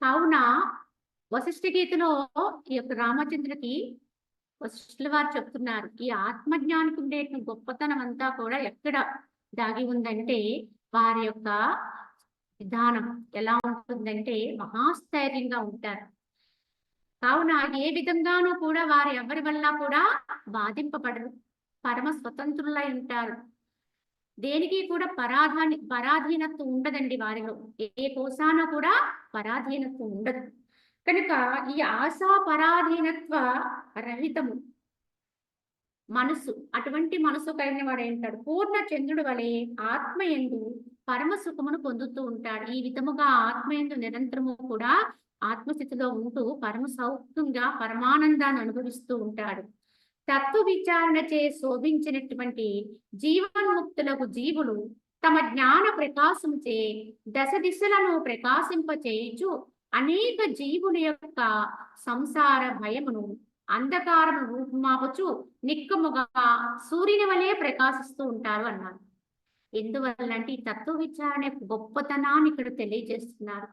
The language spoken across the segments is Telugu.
కావున వశిష్ఠ గీతలో ఈ యొక్క రామచంద్రుడికి వశిష్ఠుల వారు చెప్తున్నారు, ఈ ఆత్మజ్ఞానికి ఉండే గొప్పతనం అంతా కూడా ఎక్కడ దాగి ఉందంటే వారి యొక్క విధానం ఎలా ఉంటుందంటే మహాస్థైర్యంగా ఉంటారు. కావున ఏ విధంగానూ కూడా వారు ఎవరి వల్ల కూడా బాధింపబడరు. పరమ స్వతంత్రులై ఉంటారు. దేనికి కూడా పరాధీనత్వం ఉండదండి వారిలో. ఏ కోశాన కూడా పరాధీనత్వం ఉండదు. కనుక ఈ ఆశా పరాధీనత్వ రహితము మనసు, అటువంటి మనసు కలిగిన వాడు ఏంటాడు, పూర్ణ చంద్రుడు వలె ఆత్మయందు పరమ సుఖమును పొందుతూ ఉంటాడు. ఈ విధముగా ఆత్మయందు నిరంతరము కూడా ఆత్మస్థితిలో ఉంటూ పరమ సౌఖ్యంగా పరమానందాన్ని అనుభవిస్తూ ఉంటాడు. తత్వ విచారణచే శోభించినటువంటి జీవన్ముక్తులకు జీవులు తమ జ్ఞాన ప్రకాశముచే దశ దిశలను ప్రకాశింపచేయుచు అనేక జీవుల యొక్క సంసార భయమును అంధకారము రూపుమాపుచు నిక్కముగా సూర్యుని వలె ప్రకాశిస్తూ ఉంటారు అన్నారు. ఎందువల్లంటే ఈ తత్వ విచారణ యొక్క గొప్పతనాన్ని ఇక్కడ తెలియజేస్తున్నారు.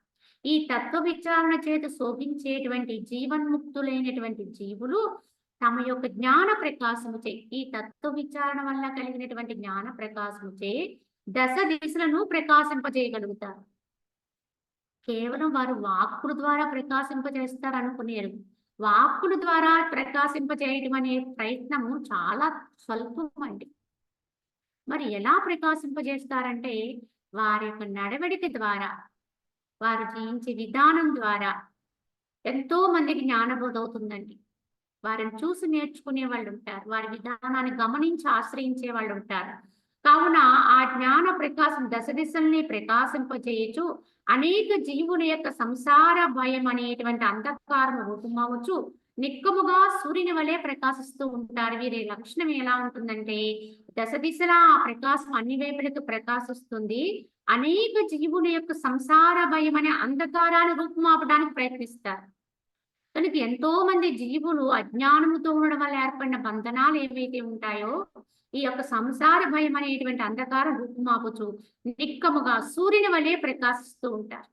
ఈ తత్వ విచారణ చేత శోభించేటువంటి జీవన్ముక్తులైనటువంటి జీవులు తమ యొక్క జ్ఞాన ప్రకాశముచే, ఈ తత్వ విచారణ వల్ల కలిగినటువంటి జ్ఞాన ప్రకాశముచే దశ దిశలను ప్రకాశింపజేయగలుగుతారు. కేవలం వారు వాక్కుల ద్వారా ప్రకాశింపజేస్తారు అనుకునేరు. వాక్కుల ద్వారా ప్రకాశింపజేయడం అనే ప్రయత్నము చాలా స్వల్పం అండి. మరి ఎలా ప్రకాశింపజేస్తారంటే వారి యొక్క నడవడిక ద్వారా, వారు జీవించే విధానం ద్వారా ఎంతో మందికి జ్ఞానబోధ అవుతుందండి. వారిని చూసి నేర్చుకునే వాళ్ళు ఉంటారు. వారి విధానాన్ని గమనించి ఆశ్రయించే వాళ్ళు ఉంటారు. కావున ఆ జ్ఞాన ప్రకాశం దశ దిశల్ని ప్రకాశింపజేయచ్చు అనేక జీవుల యొక్క సంసార భయం అనేటువంటి అంధకారం రూపమవచ్చు నిక్కముగా సూర్యుని వలె ప్రకాశిస్తూ ఉంటారు. వీరి లక్షణం ఎలా ఉంటుందంటే దశ దిశలా ఆ ప్రకాశం అన్ని వైపులకు ప్రకాశిస్తుంది. అనేక జీవుల యొక్క సంసార భయం అనే అంధకారాన్ని రూపుమాపడానికి ప్రయత్నిస్తారు. కనుక ఎంతో మంది జీవులు అజ్ఞానముతో ఉండడం వల్ల ఏర్పడిన బంధనాలు ఏవైతే ఉంటాయో ఈ యొక్క సంసార భయం అనేటువంటి అంధకారం రూపుమాపుచు నిక్కముగా సూర్యుని వలె ప్రకాశిస్తూ ఉంటారు.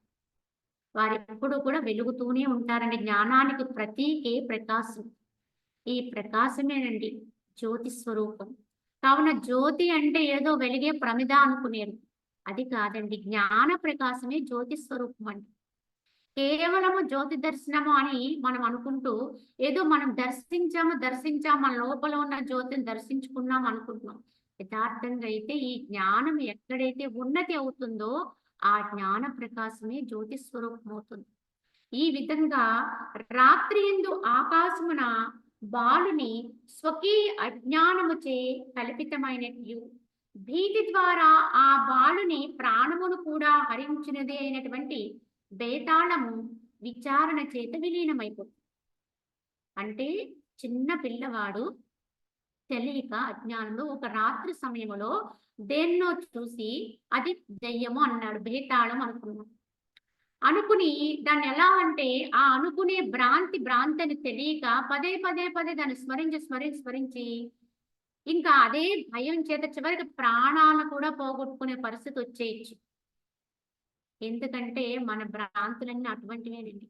వారు ఎప్పుడు కూడా వెలుగుతూనే ఉంటారండి. జ్ఞానానికి ప్రతీకే ప్రకాశం. ఈ ప్రకాశమేనండి జ్యోతి స్వరూపం. కావున జ్యోతి అంటే ఏదో వెలిగే ప్రమిద అనుకునేది, అది కాదండి. జ్ఞాన ప్రకాశమే జ్యోతి స్వరూపం అండి. కేవలము జ్యోతి దర్శనము అని మనం అనుకుంటూ ఏదో మనం దర్శించాం మన లోపల ఉన్న జ్యోతిని దర్శించుకున్నాం అనుకుంటున్నాం. యథార్థంగా అయితే ఈ జ్ఞానం ఎక్కడైతే ఉన్నతి అవుతుందో ఆ జ్ఞాన ప్రకాశమే జ్యోతి స్వరూపం అవుతుంది. ఈ విధంగా రాత్రి యందు ఆకాశమున బాలుని స్వకీయ అజ్ఞానముచే కల్పితమైనట్లు భీతి ద్వారా ఆ బాలుని ప్రాణమును కూడా హరించినదే అయినటువంటి బేతాళము విచారణ చేత విలీనమైపోతుంది. అంటే చిన్న పిల్లవాడు తెలియక అజ్ఞానంలో ఒక రాత్రి సమయంలో దేన్నో చూసి అది దెయ్యము అన్నాడు, బేతాళం అనుకున్నాడు. అనుకుని దాన్ని ఎలా అంటే ఆ అనుకునే భ్రాంతి అని తెలియక పదే దాన్ని స్మరించి ఇంకా అదే భయం చేత చివరికి ప్రాణాలను కూడా పోగొట్టుకునే పరిస్థితి వచ్చేయచ్చు. ఎందుకంటే మన భ్రాంతులన్నీ అటువంటివేనండి.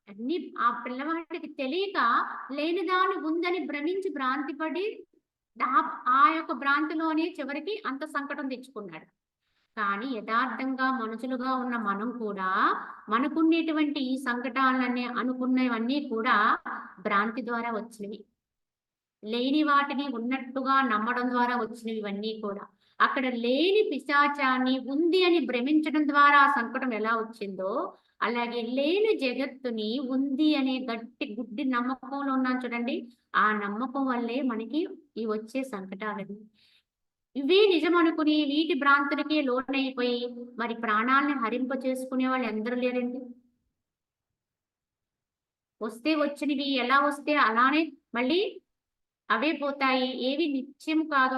అన్ని ఆ పిల్లవాడికి తెలియక లేనిదాని ఉందని భ్రమించి భ్రాంతి పడి ఆ యొక్క భ్రాంతిలోనే చివరికి అంత సంకటం తెచ్చుకున్నాడు. కానీ యథార్థంగా మనుషులుగా ఉన్న మనం కూడా మనకున్నటువంటి ఈ సంకటాలన్నీ అనుకున్నవన్నీ కూడా భ్రాంతి ద్వారా వచ్చినవి. లేని వాటిని ఉన్నట్టుగా నమ్మడం ద్వారా వచ్చినవి ఇవన్నీ కూడా. అక్కడ లేని పిశాచాన్ని ఉంది అని భ్రమించడం ద్వారా ఆ సంకటం ఎలా వచ్చిందో అలాగే లేని జగత్తుని ఉంది అనే గట్టి గుడ్డి నమ్మకంలో ఉన్నాం చూడండి, ఆ నమ్మకం వల్లే మనకి ఈ వచ్చే సంకటాలని. ఇవే నిజం అనుకుని వీటి భ్రాంతులకే లోనైపోయి మరి ప్రాణాలను హరింప చేసుకునే వాళ్ళు ఎందరూ లేరండి. వస్తే వచ్చినవి ఎలా వస్తే అలానే మళ్ళీ అవే పోతాయి. ఏవి నిత్యం కాదు,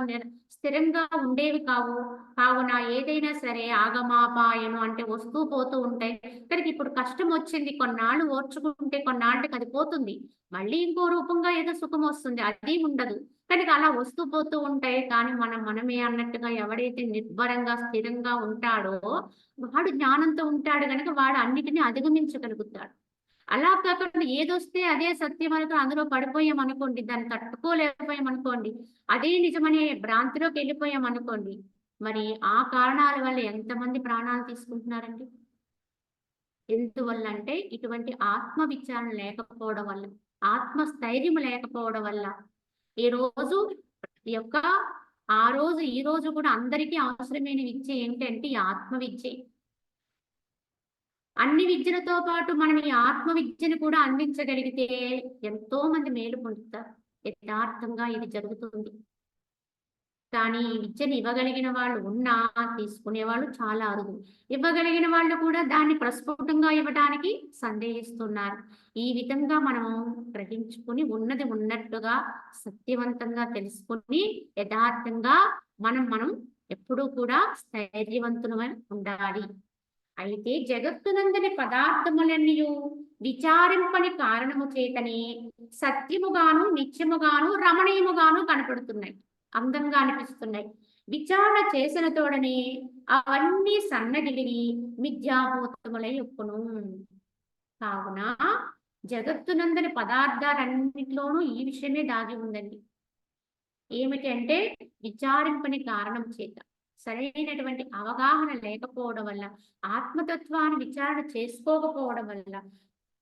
స్థిరంగా ఉండేవి కావు. కావున ఏదైనా సరే ఆగమాపాయను అంటే వస్తూ పోతూ ఉంటాయి. కనుక ఇప్పుడు కష్టం వచ్చింది, కొన్నాళ్ళు ఓర్చుకుంటే కొన్నాళ్ళకి అది పోతుంది. మళ్ళీ ఇంకో రూపంగా ఏదో సుఖం వస్తుంది. అది ఉండదు. కనుక అలా వస్తూ పోతూ ఉంటాయి. కానీ మనమే అన్నట్టుగా ఎవడైతే నిబ్బరంగా, స్థిరంగా ఉంటాడో వాడు జ్ఞానంతో ఉంటాడు గనుక వాడు అన్నిటిని అధిగమించగలుగుతాడు. అలా కాకుండా ఏదొస్తే అదే సత్యం అనుకుని అందులో పడిపోయామనుకోండి, దాన్ని తట్టుకోలేకపోయామనుకోండి, అదే నిజమనే భ్రాంతిలోకి వెళ్ళిపోయామనుకోండి, మరి ఆ కారణాల వల్ల ఎంతమంది ప్రాణాలు తీసుకుంటున్నారండి? ఎందువల్ల అంటే ఇటువంటి ఆత్మ విచారణ లేకపోవడం వల్ల, ఆత్మస్థైర్యం లేకపోవడం వల్ల. ఈ రోజు యొక్క ఆ రోజు ఈ రోజు కూడా అందరికీ అవసరమైన విద్య ఏంటంటే ఈ ఆత్మ విద్యే. అన్ని విద్యలతో పాటు మనం ఈ ఆత్మ విద్యను కూడా అందించగలిగితే ఎంతో మంది మేలు పొందుతారు. యథార్థంగా ఇది జరుగుతుంది. కానీ ఈ విద్యను ఇవ్వగలిగిన వాళ్ళు ఉన్నా తీసుకునేవాళ్ళు చాలా అరుదు. ఇవ్వగలిగిన వాళ్ళు కూడా దాన్ని ప్రస్ఫుటంగా ఇవ్వడానికి సందేహిస్తున్నారు. ఈ విధంగా మనం గ్రహించుకుని ఉన్నది ఉన్నట్టుగా సత్యవంతంగా తెలుసుకుని యథార్థంగా మనం ఎప్పుడూ కూడా స్థైర్యవంతులమై ఉండాలి. అయితే జగత్తునందలి పదార్థములన్నీయు విచారింపని కారణము చేతనే సత్యముగాను, నిత్యముగాను, రమణీయముగాను కనపడుతున్నాయి, అందంగా అనిపిస్తున్నాయి. విచారణ చేసిన తోడనే అవన్నీ సన్నగిలివి మిథ్యాభూతములై ఒప్పును. కావున జగత్తునందలి పదార్థాలన్నిటిలోనూ ఈ విషయమే దాగి ఉందండి. ఏమిటంటే విచారింపని కారణం చేత, సరైనటువంటి అవగాహన లేకపోవడం వల్ల, ఆత్మతత్వాన్ని విచారణ చేసుకోకపోవడం వల్ల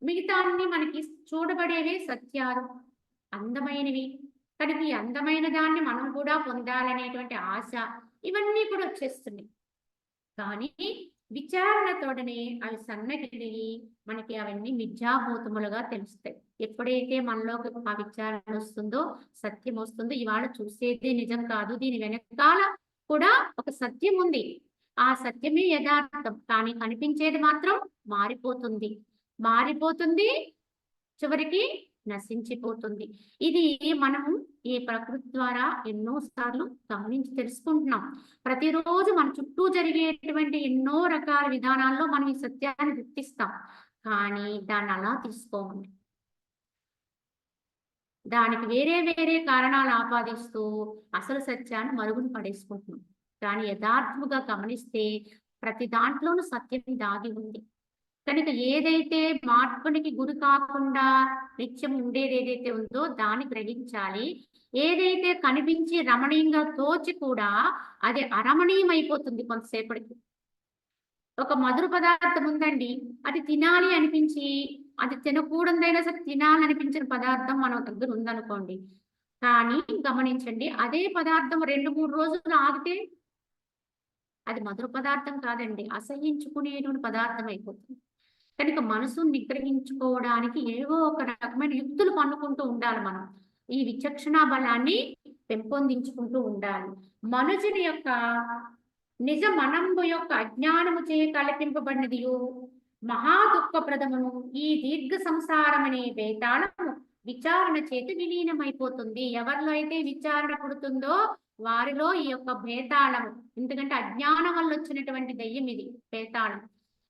మిగతా అన్ని మనకి చూడబడేవే సత్యాలు, అందమైనవి. కనుక ఈ అందమైన దాన్ని మనం కూడా పొందాలనేటువంటి ఆశ, ఇవన్నీ కూడా వచ్చేస్తున్నాయి. కానీ విచారణతోడనే అవి సన్నగిలి మనకి అవన్నీ మిథ్యాభూతములుగా తెలుస్తాయి. ఎప్పుడైతే మనలోకి ఆ విచారణ వస్తుందో, సత్యం వస్తుందో, ఇవాళ చూసేది నిజం కాదు, దీని వెనకాల కూడా ఒక సత్యం ఉంది, ఆ సత్యమే యథార్థం. కానీ కనిపించేది మాత్రం మారిపోతుంది, చివరికి నశించిపోతుంది. ఇది మనం ఈ ప్రకృతి ద్వారా ఎన్నో సార్లు గమనించి తెలుసుకుంటున్నాం. ప్రతిరోజు మన చుట్టూ జరిగేటువంటి ఎన్నో రకాల విధానాల్లో మనం ఈ సత్యాన్ని గుర్తిస్తాం. కానీ దాన్ని అలా తీసుకోమండి, దానికి వేరే వేరే కారణాలు ఆపాదిస్తూ అసలు సత్యాన్ని మరుగున పడేసుకుంటున్నాం. కానీ యథార్థముగా గమనిస్తే ప్రతి దాంట్లోనూ సత్యం దాగి ఉంది. కనుక ఏదైతే మార్పునికి గురి కాకుండా నిత్యం ఉండేది ఏదైతే ఉందో దాన్ని గ్రహించాలి. ఏదైతే కనిపించి రమణీయంగా తోచి కూడా అది అరమణీయం అయిపోతుంది కొంతసేపటికి. ఒక మధుర పదార్థం ఉందండి, అది తినాలి అనిపించి, అది తినకూడదైనా సరే తినాలనిపించిన పదార్థం మన దగ్గర ఉందనుకోండి, కానీ గమనించండి, అదే పదార్థం 2-3 రోజులు ఆగితే అది మధుర పదార్థం కాదండి, అసహించుకునేటువంటి పదార్థం అయిపోతుంది. కనుక మనసును నిగ్రహించుకోవడానికి ఏవో ఒక రకమైన యుక్తులు పన్నుకుంటూ ఉండాలి. మనం ఈ విచక్షణ బలాన్ని పెంపొందించుకుంటూ ఉండాలి. మనుజుని యొక్క నిజ మనంబు యొక్క అజ్ఞానము చే కల్పింపబడినదియు మహా దుఃఖప్రదమును ఈ దీర్ఘ సంసారమనే వేతాళము విచారణ చేత విలీనమైపోతుంది. ఎవరిలో అయితే విచారణ పుడుతుందో వారిలో ఈ యొక్క భేతాళము, ఎందుకంటే అజ్ఞానం వల్ల వచ్చినటువంటి దయ్యం ఇది భేతాళం.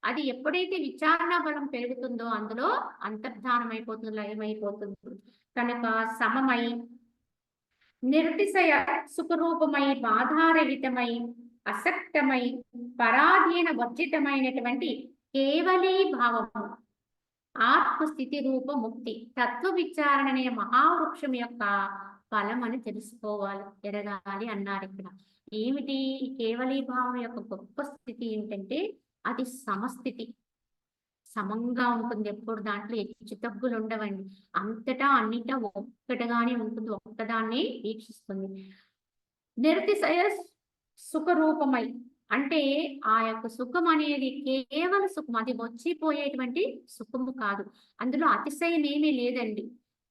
అది ఎప్పుడైతే విచారణ బలం పెరుగుతుందో అందులో అంతర్ధానం అయిపోతుంది, లయమైపోతుంది. కనుక సమమై నిర్తిశయ సుఖరూపమై బాధారహితమై అసక్తమై పరాధీన వర్జితమైనటువంటి కేవలీ భావము ఆత్మస్థితి రూప ముక్తి తత్వ విచారణ అనే మహావృక్షం యొక్క ఫలం అని తెలుసుకోవాలి, ఎరగాలి అన్నారు. ఇక్కడ ఏమిటి కేవలీ భావం యొక్క గొప్ప స్థితి ఏంటంటే అది సమస్థితి, సమంగా ఉంటుంది. ఎప్పుడు దాంట్లో హెచ్చు తగ్గులు ఉండవండి, అంతటా అన్నిటా ఒక్కటిగానే ఉంటుంది, ఒక్కదాన్ని వీక్షిస్తుంది. నిరతిశయ సుఖరూపమై అంటే ఆ యొక్క సుఖం అనేది కేవలం సుఖం, అది వచ్చిపోయేటువంటి సుఖము కాదు, అందులో అతిశయం ఏమీ లేదండి.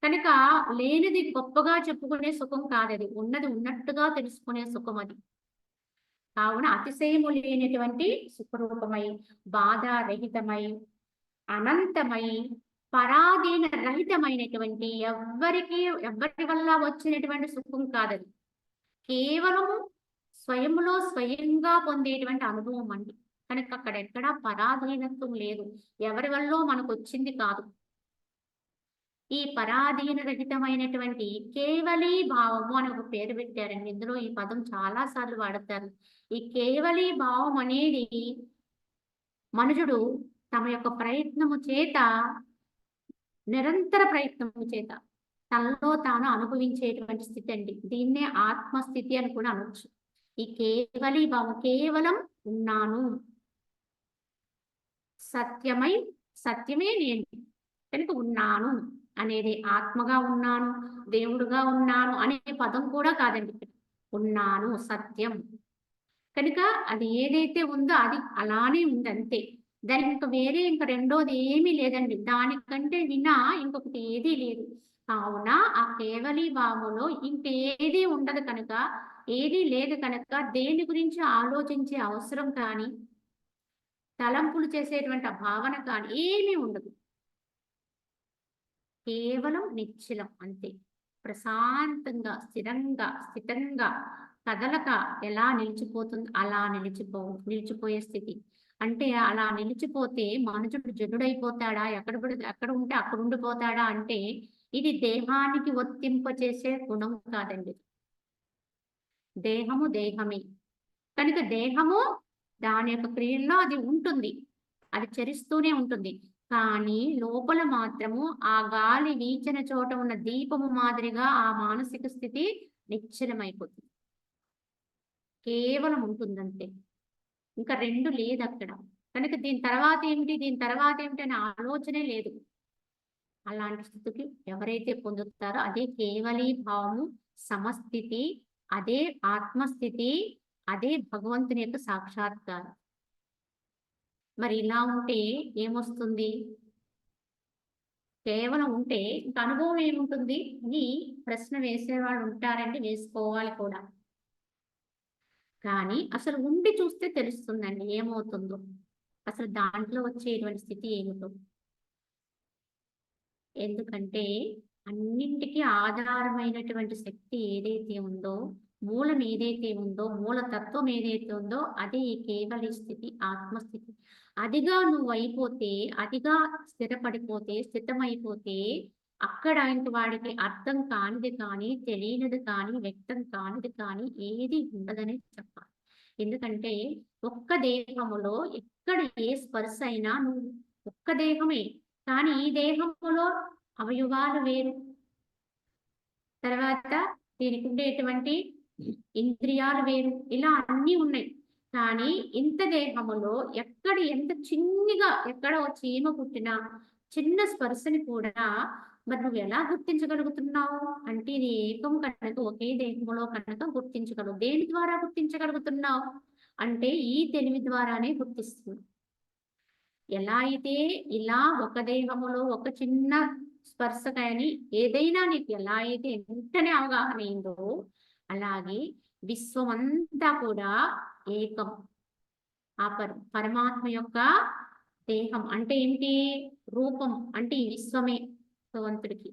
కనుక లేనిది గొప్పగా చెప్పుకునే సుఖం కాదది, ఉన్నది ఉన్నట్టుగా తెలుసుకునే సుఖం అది. కావున అతిశయము లేనటువంటి సుఖరూపమై బాధారహితమై అనంతమై పరాధీన రహితమైనటువంటి ఎవరి వల్ల వచ్చినటువంటి సుఖం కాదది, కేవలము స్వయంలో స్వయంగా పొందేటువంటి అనుభవం అండి. కనుక అక్కడ ఎక్కడా పరాధీనత్వం లేదు. ఎవరి వల్లో మనకు వచ్చింది కాదు. ఈ పరాధీన రహితమైనటువంటి కేవలీ భావము అని ఒక పేరు పెట్టారండి. ఇందులో ఈ పదం చాలా సార్లు వాడతారు. ఈ కేవలీ భావం అనేది మనుషుడు తమ యొక్క ప్రయత్నము చేత, నిరంతర ప్రయత్నము చేత తనలో తాను అనుభవించేటువంటి స్థితి అండి. దీన్నే ఆత్మస్థితి అని కూడా అనొచ్చు. ఈ కేవలీ భావం, కేవలం ఉన్నాను, సత్యమే నేను కనుక ఉన్నాను అనేది, ఆత్మగా ఉన్నాను, దేవుడుగా ఉన్నాను అనే పదం కూడా కాదండి. ఉన్నాను, సత్యం. కనుక అది ఏదైతే ఉందో అది అలానే ఉంది అంతే. దానికి ఇంకా వేరే ఇంకా రెండోది ఏమీ లేదండి. దానికంటే వినా ఇంకొకటి ఏదీ లేదు. కావున ఆ కేవలీ భావములో ఇంకేది ఉండదు కనుక, ఏదీ లేదు కనుక దేని గురించి ఆలోచించే అవసరం కానీ, తలంపులు చేసేటువంటి ఆ భావన కానీ ఏమీ ఉండదు. కేవలం నిశ్చలం అంతే. ప్రశాంతంగా, స్థితంగా కదలక ఎలా నిలిచిపోతుంది అలా నిలిచిపోయే స్థితి. అంటే అలా నిలిచిపోతే మనుషుడు జడుడైపోతాడా, ఎక్కడ ఉంటే అక్కడ ఉండిపోతాడా అంటే ఇది దేహానికి వర్తింపచేసే గుణం కాదండి. దేహము దేహమే కనుక దేహము దాని యొక్క క్రియల్లో అది ఉంటుంది, అది చరిస్తూనే ఉంటుంది. కానీ లోపల మాత్రము ఆ గాలి వీచిన చోట ఉన్న దీపము మాదిరిగా ఆ మానసిక స్థితి నిశ్చలమైపోతుంది. కేవలం ఉంటుందంతే. ఇంకా రెండు లేదు అక్కడ. కనుక దీని తర్వాత ఏమిటి అనే ఆలోచనే లేదు. అలాంటి స్థితికి ఎవరైతే పొందుతారో అదే కేవలీ భావము, సమస్థితి, అదే ఆత్మస్థితి, అదే భగవంతుని యొక్క సాక్షాత్కారం. మరి ఇలా ఉంటే ఏమొస్తుంది? కేవలం ఉంటే ఇంక అనుభవం ఏముంటుంది అని ప్రశ్న వేసేవాళ్ళు ఉంటారండి, వేసుకోవాలి కూడా. కానీ అసలు ఉండి చూస్తే తెలుస్తుందండి ఏమవుతుందో, అసలు దాంట్లో వచ్చేటువంటి స్థితి ఏమిటో. ఎందుకంటే అన్నింటికీ ఆధారమైనటువంటి శక్తి ఏదైతే ఉందో, మూలం ఏదైతే ఉందో, మూలతత్వం ఏదైతే ఉందో అదే ఈ కేవలి స్థితి, ఆత్మస్థితి. అదిగా నువ్వు అయిపోతే, అదిగా స్థితమైపోతే అక్కడ ఇంక వాడికి అర్థం కానిది కానీ, తెలియనిది కానీ, వ్యక్తం కానిది కానీ ఏది ఉండదని చెప్పాలి. ఎందుకంటే ఒక్క దేహములో ఎక్కడ ఏ స్పర్శ అయినా నువ్వు ఒక్క దేహమే, కానీ ఈ దేహములో అవయవాలు వేరు, తర్వాత దీనికి ఉండేటువంటి ఇంద్రియాలు వేరు, ఇలా అన్నీ ఉన్నాయి. కానీ ఇంత దేహములో ఎంత చిన్నగా ఎక్కడ చీమ పుట్టినా చిన్న స్పర్శని కూడా మరి నువ్వు ఎలా గుర్తించగలుగుతున్నావు అంటే ఇది ఏకం కనుక, ఒకే దేహములో కనుక గుర్తించగలవు. దేని ద్వారా గుర్తించగలుగుతున్నావు అంటే ఈ తెలివి ద్వారానే గుర్తిస్తున్నావు. ఎలా అయితే ఇలా ఒక దేహములో ఒక చిన్న స్పర్శ కానీ ఏదైనా నీకు ఎలా అయితే వెంటనే అవగాహన అయిందో, అలాగే విశ్వమంతా కూడా ఏకం. ఆ పరమాత్మ యొక్క దేహం అంటే ఏంటి? రూపం అంటే ఈ విశ్వమే భగవంతుడికి.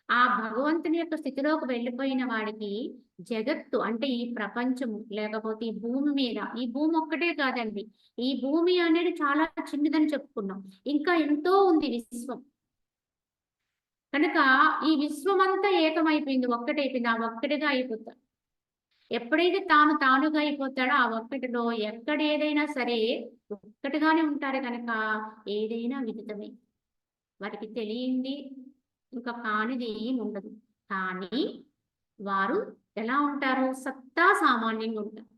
ఆ భగవంతుని యొక్క స్థితిలోకి వెళ్ళిపోయిన వాడికి జగత్తు అంటే ఈ ప్రపంచము, లేకపోతే ఈ భూమి మీద, ఈ భూమి ఒక్కటే కాదండి, ఈ భూమి అనేది చాలా చిన్నదని చెప్పుకున్నాం, ఇంకా ఎంతో ఉంది విశ్వం. కనుక ఈ విశ్వం అంతా ఏకమైపోయింది, ఒక్కటైపోయింది. ఆ ఒక్కటిగా అయిపోతాడు. ఎప్పుడైతే తానుగా అయిపోతాడో ఆ ఒక్కటిలో ఎక్కడ ఏదైనా సరే ఒక్కటిగానే ఉంటారు కనుక ఏదైనా విదితమే. వారికి తెలియంది ఇంకా కానిది ఏమి ఉండదు. కానీ వారు ఎలా ఉంటారు? సత్తా సామాన్యంగా ఉంటారు.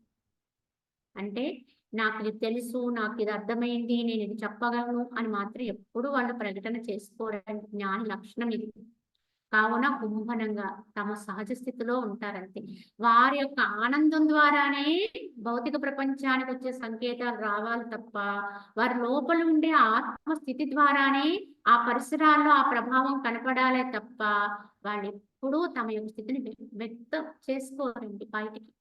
అంటే నాకు ఇది తెలుసు, నాకు ఇది అర్థమైంది, నేను ఇది చెప్పగలను అని మాత్రం ఎప్పుడు వాళ్ళు ప్రకటన చేసుకోవడానికి జ్ఞాని లక్షణం ఇది. కావున కుంభనంగా తమ సహజ స్థితిలో ఉంటారంతే. వారి యొక్క ఆనందం ద్వారానే భౌతిక ప్రపంచానికి వచ్చే సంకేతాలు రావాలి తప్ప, వారి లోపల ఉండే ఆత్మస్థితి ద్వారానే ఆ పరిసరాల్లో ఆ ప్రభావం కనపడాలే తప్ప వాళ్ళు ఎప్పుడూ తమ యొక్క స్థితిని వ్యక్తం చేసుకోరండి బయటికి.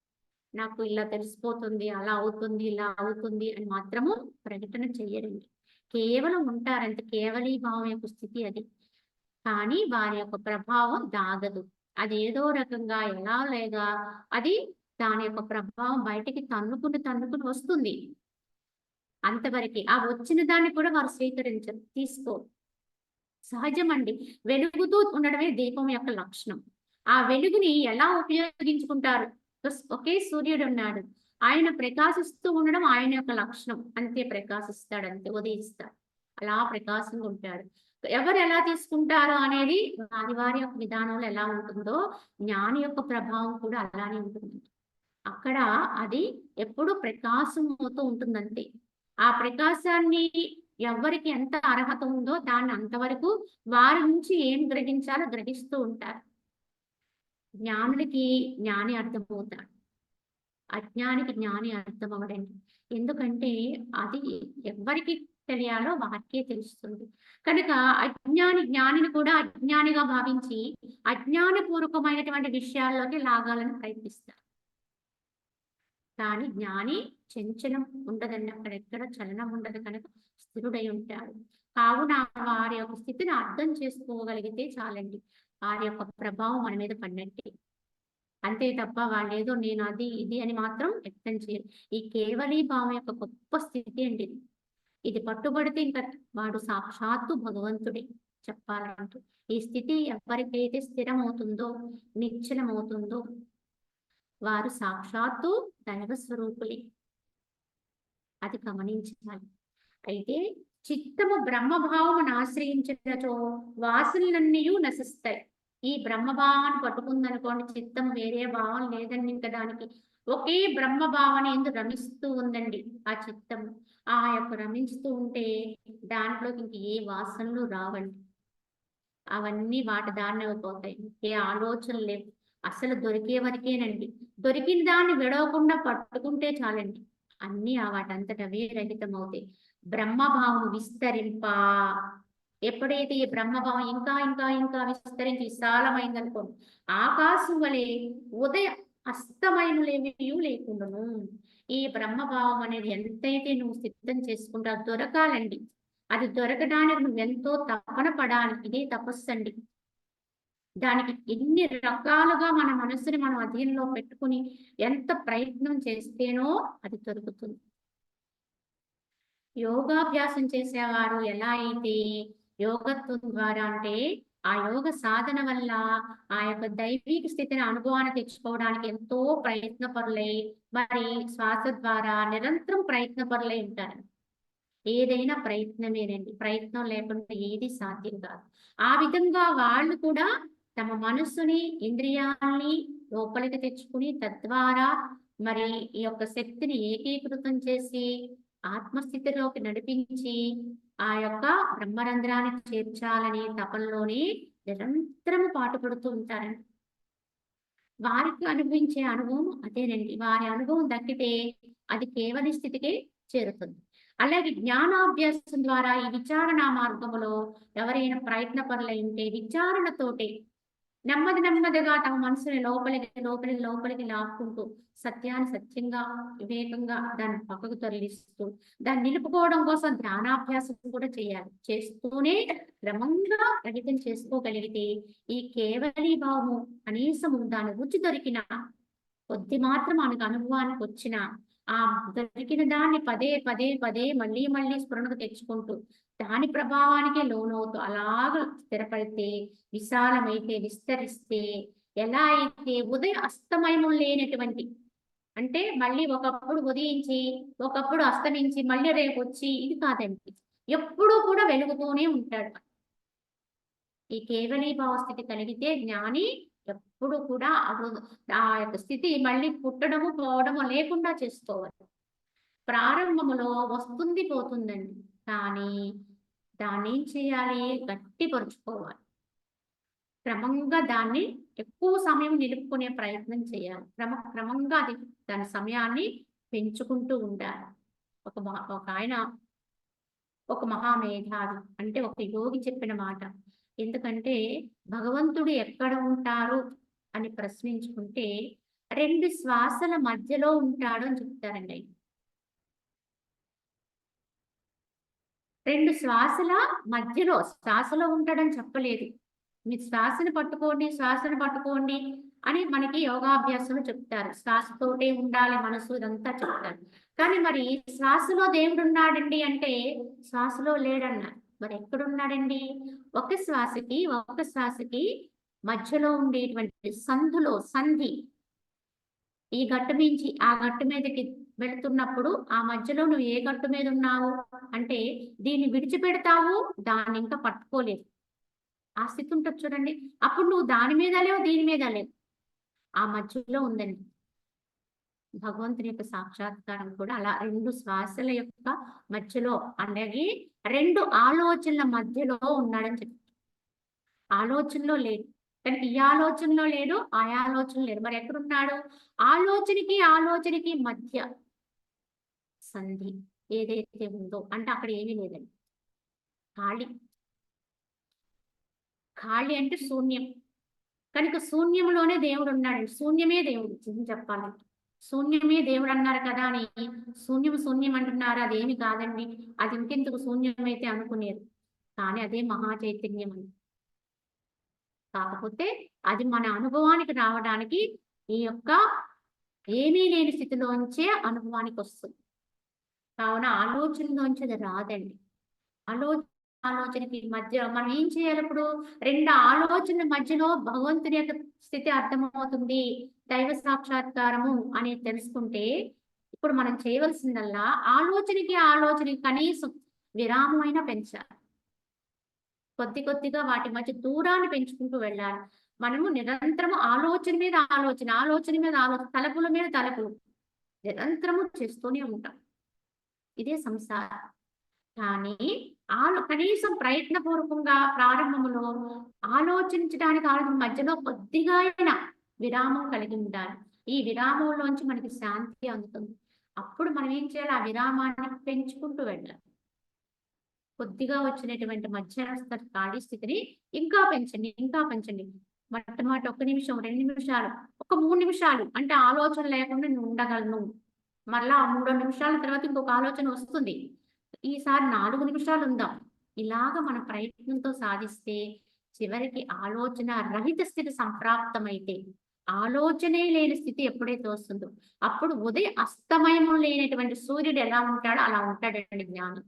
నాకు ఇలా తెలిసిపోతుంది, అలా అవుతుంది, ఇలా అవుతుంది అని మాత్రము ప్రకటన చెయ్యరండి. కేవలం ఉంటారంటే కేవలీ భావం యొక్క స్థితి అది. కానీ వారి యొక్క ప్రభావం దాగదు. అది ఏదో రకంగా ఎలా లేదా అది దాని యొక్క ప్రభావం బయటికి తన్నుకుని వస్తుంది. అంతవరకే. ఆ వచ్చిన దాన్ని కూడా వారు స్వీకరించరు, తీసుకోరు. సహజమండి. వెలుగుతూ ఉండడమే దీపం యొక్క లక్షణం. ఆ వెలుగుని ఎలా ఉపయోగించుకుంటారు? ఒకే సూర్యుడున్నాడు. ఆయన ప్రకాశిస్తూ ఉండడం ఆయన యొక్క లక్షణం. అంతే, ప్రకాశిస్తాడంతే, ఉదయిస్తాడు. అలా ప్రకాశంగా ఉంటాడు. ఎవరు ఎలా తీసుకుంటారో అనేది వారి యొక్క విధానంలో ఎలా ఉంటుందో, జ్ఞాని యొక్క ప్రభావం కూడా అలానే ఉంటుంది. అక్కడ అది ఎప్పుడు ప్రకాశం అవుతూ ఉంటుందంతే. ఆ ప్రకాశాన్ని ఎవరికి ఎంత అర్హత ఉందో దాన్ని అంతవరకు వారి నుంచి ఏం గ్రహించాలో గ్రహిస్తూ ఉంటారు. జ్ఞానులకి జ్ఞాని అర్థమవుతాడు, అజ్ఞానికి జ్ఞాని అర్థం అవ్వడండి. ఎందుకంటే అది ఎవరికి తెలియాలో వారికే తెలుస్తుంది. కనుక అజ్ఞాని జ్ఞానిని కూడా అజ్ఞానిగా భావించి అజ్ఞానపూర్వకమైనటువంటి విషయాల్లోకి లాగాలని ప్రయత్నిస్తారు. కానీ జ్ఞాని చంచలం ఉండదండి, అక్కడెక్కడ చలనం ఉండదు, కనుక స్థిరుడై ఉంటాడు. కావున వారి యొక్క స్థితిని అర్థం చేసుకోగలిగితే చాలండి, వారి యొక్క ప్రభావం మన మీద పడినట్టే. అంతే తప్ప వాళ్ళు ఏదో నేను అది ఇది అని మాత్రం వ్యక్తం చేయరు. ఈ కేవలీ భావం యొక్క గొప్ప స్థితి అండి ఇది. ఇది పట్టుబడితే ఇంకా వాడు సాక్షాత్తు భగవంతుడే చెప్పాలంటూ. ఈ స్థితి ఎవరికైతే స్థిరమవుతుందో, నిశ్చలమవుతుందో వారు సాక్షాత్తు దైవ స్వరూపులే. అది గమనించాలి. అయితే చిత్తము బ్రహ్మభావమును ఆశ్రయించినచో వాసనలన్నీయు నశిస్తాయి. ఈ బ్రహ్మభావాన్ని పట్టుకుందనుకోండి, చిత్తం వేరే భావం లేదండి, ఇంకా దానికి ఒకే బ్రహ్మభావన ఎందు రమిస్తూ ఉందండి ఆ చిత్తం. ఆ యొక్క రమిస్తూ ఉంటే దాంట్లోకి ఇంక ఏ వాసనలు రావండి, అవన్నీ వాటి దారిన అయిపోతాయి. ఏ ఆలోచనలు లేవు, అసలు దొరికే వరకేనండి. దొరికిన దాన్ని విడవకుండా పట్టుకుంటే చాలండి, అన్నీ వాటంతట అవే రహితం అవుతాయి. బ్రహ్మభావం విస్తరింప, ఎప్పుడైతే ఈ బ్రహ్మభావం ఇంకా ఇంకా ఇంకా విస్తరించి విశాలమైందనుకోండి, ఆకాశం వలె ఉదయ అస్తమయములేమియూ లేకుండాను. ఈ బ్రహ్మభావం అనేది ఎంతైతే నువ్వు సిద్ధం చేసుకుంటా దొరకాలండి, అది దొరకడానికి నువ్వెంతో తపన పడాలి. ఇదే తపస్సు అండి. దానికి ఎన్ని రకాలుగా మన మనసుని మనం అధీనంలో పెట్టుకుని ఎంత ప్రయత్నం చేస్తేనో అది దొరుకుతుంది. యోగాభ్యాసం చేసేవారు ఎలా అయితే యోగత్వం ద్వారా, అంటే ఆ యోగ సాధన వల్ల ఆ యొక్క దైవిక స్థితిని అనుభవాన్ని తెచ్చుకోవడానికి ఎంతో ప్రయత్నపరులై, మరి శ్వాస ద్వారా నిరంతరం ప్రయత్నపరులై ఉంటారు. ఏదైనా ప్రయత్నమేనండి, ప్రయత్నం లేకుండా ఏది సాధ్యం కాదు. ఆ విధంగా వాళ్ళు కూడా తమ మనస్సుని, ఇంద్రియాలని లోపలికి తెచ్చుకుని తద్వారా మరి ఈ యొక్క శక్తిని ఏకీకృతం చేసి ఆత్మస్థితిలోకి నడిపించి ఆ యొక్క బ్రహ్మరంధ్రాన్ని చేర్చాలని తపంలోనే నిరంతరం పాటుపడుతూ ఉంటారండి. వారికి అనుభవించే అనుభవం అదేనండి. వారి అనుభవం దక్కితే అది కేవలి స్థితికే చేరుతుంది. అలాగే జ్ఞానాభ్యాసం ద్వారా ఈ విచారణ మార్గములో ఎవరైనా ప్రయత్నపరులై ఉంటే విచారణతోటే నెమ్మదిగా తమ మనసుని లోపలికి లాక్కుంటూ సత్యాన్ని సత్యంగా, వివేకంగా దాన్ని పక్కకు తరలిస్తూ దాన్ని నిలుపుకోవడం కోసం ధ్యానాభ్యాసం కూడా చేయాలి. చేస్తూనే క్రమంగా రహితం చేసుకోగలిగితే ఈ కేవలీ భావము కనీసము దాని రుచి దొరికిన కొద్ది మాత్రం మనకు అనుభవానికి వచ్చిన ఆ దొరికిన దాన్ని పదే మళ్ళీ స్ఫురణకు తెచ్చుకుంటూ దాని ప్రభావానికే లోనవుతూ అలాగ స్థిరపడితే, విశాలమైతే, విస్తరిస్తే, ఎలా అయితే ఉదయ అస్తమయము లేనటువంటి, అంటే మళ్ళీ ఒకప్పుడు ఉదయించి ఒకప్పుడు అస్తమించి మళ్ళీ రేపు వచ్చి ఇది కాదండి, ఎప్పుడూ కూడా వెలుగుతూనే ఉంటాడు. ఈ కేవలీభావ స్థితి కలిగితే జ్ఞాని ఎప్పుడు కూడా ఆ యొక్క స్థితి మళ్ళీ పుట్టడము పోవడము లేకుండా చేసుకోవాలి. ప్రారంభములో వస్తుంది పోతుందండి, కానీ దాన్ని ఏం చేయాలి, గట్టిపరుచుకోవాలి. క్రమంగా దాన్ని ఎక్కువ సమయం నిలుపుకునే ప్రయత్నం చేయాలి. క్రమంగా అది దాని సమయాన్ని పెంచుకుంటూ ఉండాలి. ఒక ఆయన, ఒక మహామేధావి, అంటే ఒక యోగి చెప్పిన మాట. ఎందుకంటే భగవంతుడు ఎక్కడ ఉంటారు అని ప్రశ్నించుకుంటే 2 శ్వాసల మధ్యలో ఉంటాడు అని చెప్తారండి. 2 శ్వాసల మధ్యలో, శ్వాసలో ఉంటాడని చెప్పలేదు. మీరు శ్వాసను పట్టుకోండి అని మనకి యోగాభ్యాసంలో చెప్తారు. శ్వాసతోటే ఉండాలి మనసు, ఇదంతా చెప్తారు. కానీ మరి శ్వాసలో దేవుడు ఉన్నాడండి అంటే శ్వాసలో లేడన్నారు. మరి ఎక్కడున్నాడండి? ఒక శ్వాసకి మధ్యలో ఉండేటువంటి సంధి, ఈ గట్టు మించి ఆ గట్టు మీదకి వెళుతున్నప్పుడు ఆ మధ్యలో నువ్వు ఏ గట్టు మీద ఉన్నావు అంటే దీన్ని విడిచిపెడతావు, దాన్ని ఇంకా పట్టుకోలేదు. ఆ స్థితి ఉంటుంది చూడండి. అప్పుడు నువ్వు దాని మీద లేవు, దీని మీద లేవు, ఆ మధ్యలో ఉందండి భగవంతుని యొక్క సాక్షాత్కారం కూడా. అలా రెండు శ్వాసల యొక్క మధ్యలో, అలాగే రెండు ఆలోచనల మధ్యలో ఉన్నాడని చెప్పి. ఆలోచనలో లేడు, కానీ ఈ ఆలోచనలో లేడు, ఆ ఆలోచన లేడు. మరి ఎక్కడున్నాడు? ఆలోచనకి మధ్య సంధి ఏదైతే ఉందో అంటే అక్కడ ఏమీ లేదండి, ఖాళీ. ఖాళీ అంటే శూన్యం. కనుక శూన్యంలోనే దేవుడు ఉన్నాడండి. శూన్యమే దేవుడు చెప్పాలంటే. శూన్యమే దేవుడు అన్నారు కదా అని శూన్యం అంటున్నారు. అదేమి కాదండి, అది ఇంకెందుకు శూన్యమైతే అనుకునేది, కానీ అదే మహా చైతన్యం అని. కాకపోతే అది మన అనుభవానికి రావడానికి ఈ యొక్క ఏమీ లేని స్థితిలోంచే అనుభవానికి వస్తుంది. కావున ఆలోచనలోంచి అది రాదండి. ఆలోచనకి మధ్య మనం ఏం చేయాలి? ఇప్పుడు రెండు ఆలోచనల మధ్యలో భగవంతుని యొక్క స్థితి అర్థమవుతుంది, దైవ సాక్షాత్కారము అని తెలుసుకుంటే ఇప్పుడు మనం చేయవలసిందల్లా ఆలోచనకి కనీసం విరామం అయినా పెంచాలి. కొద్దిగా వాటి మధ్య దూరాన్ని పెంచుకుంటూ వెళ్ళాలి. మనము నిరంతరము ఆలోచన మీద ఆలోచన, తలపుల మీద తలపులు నిరంతరము చేస్తూనే ఉంటాం. ఇదే సంసారం. కానీ కనీసం ప్రయత్నపూర్వకంగా ప్రారంభంలో ఆలోచించడానికి మధ్యలో కొద్దిగా అయినా విరామం కలిగి ఉండాలి. ఈ విరామంలోంచి మనకి శాంతి అందుతుంది. అప్పుడు మనం ఏం చేయాలి? ఆ విరామాన్ని పెంచుకుంటూ వెళ్ళాలి. కొద్దిగా వచ్చినటువంటి మధ్యస్థ ఖాళీ స్థితిని ఇంకా పెంచండి. మొట్టమొదటి 1 నిమిషం, 2 నిమిషాలు, ఒక 3 నిమిషాలు అంటే ఆలోచన లేకుండా నువ్వు ఉండగలను. మళ్ళా 3 నిమిషాల తర్వాత ఇంకొక ఆలోచన వస్తుంది, ఈసారి 4 నిమిషాలు ఉందాం. ఇలాగ మన ప్రయత్నంతో సాధిస్తే చివరికి ఆలోచన రహిత స్థితి సంప్రాప్తమైతే, ఆలోచనే లేని స్థితి ఎప్పుడైతే వస్తుందో అప్పుడు ఉదయ అస్తమయము లేనటువంటి సూర్యుడు ఎలా ఉంటాడో అలా ఉంటాడండి జ్ఞానం.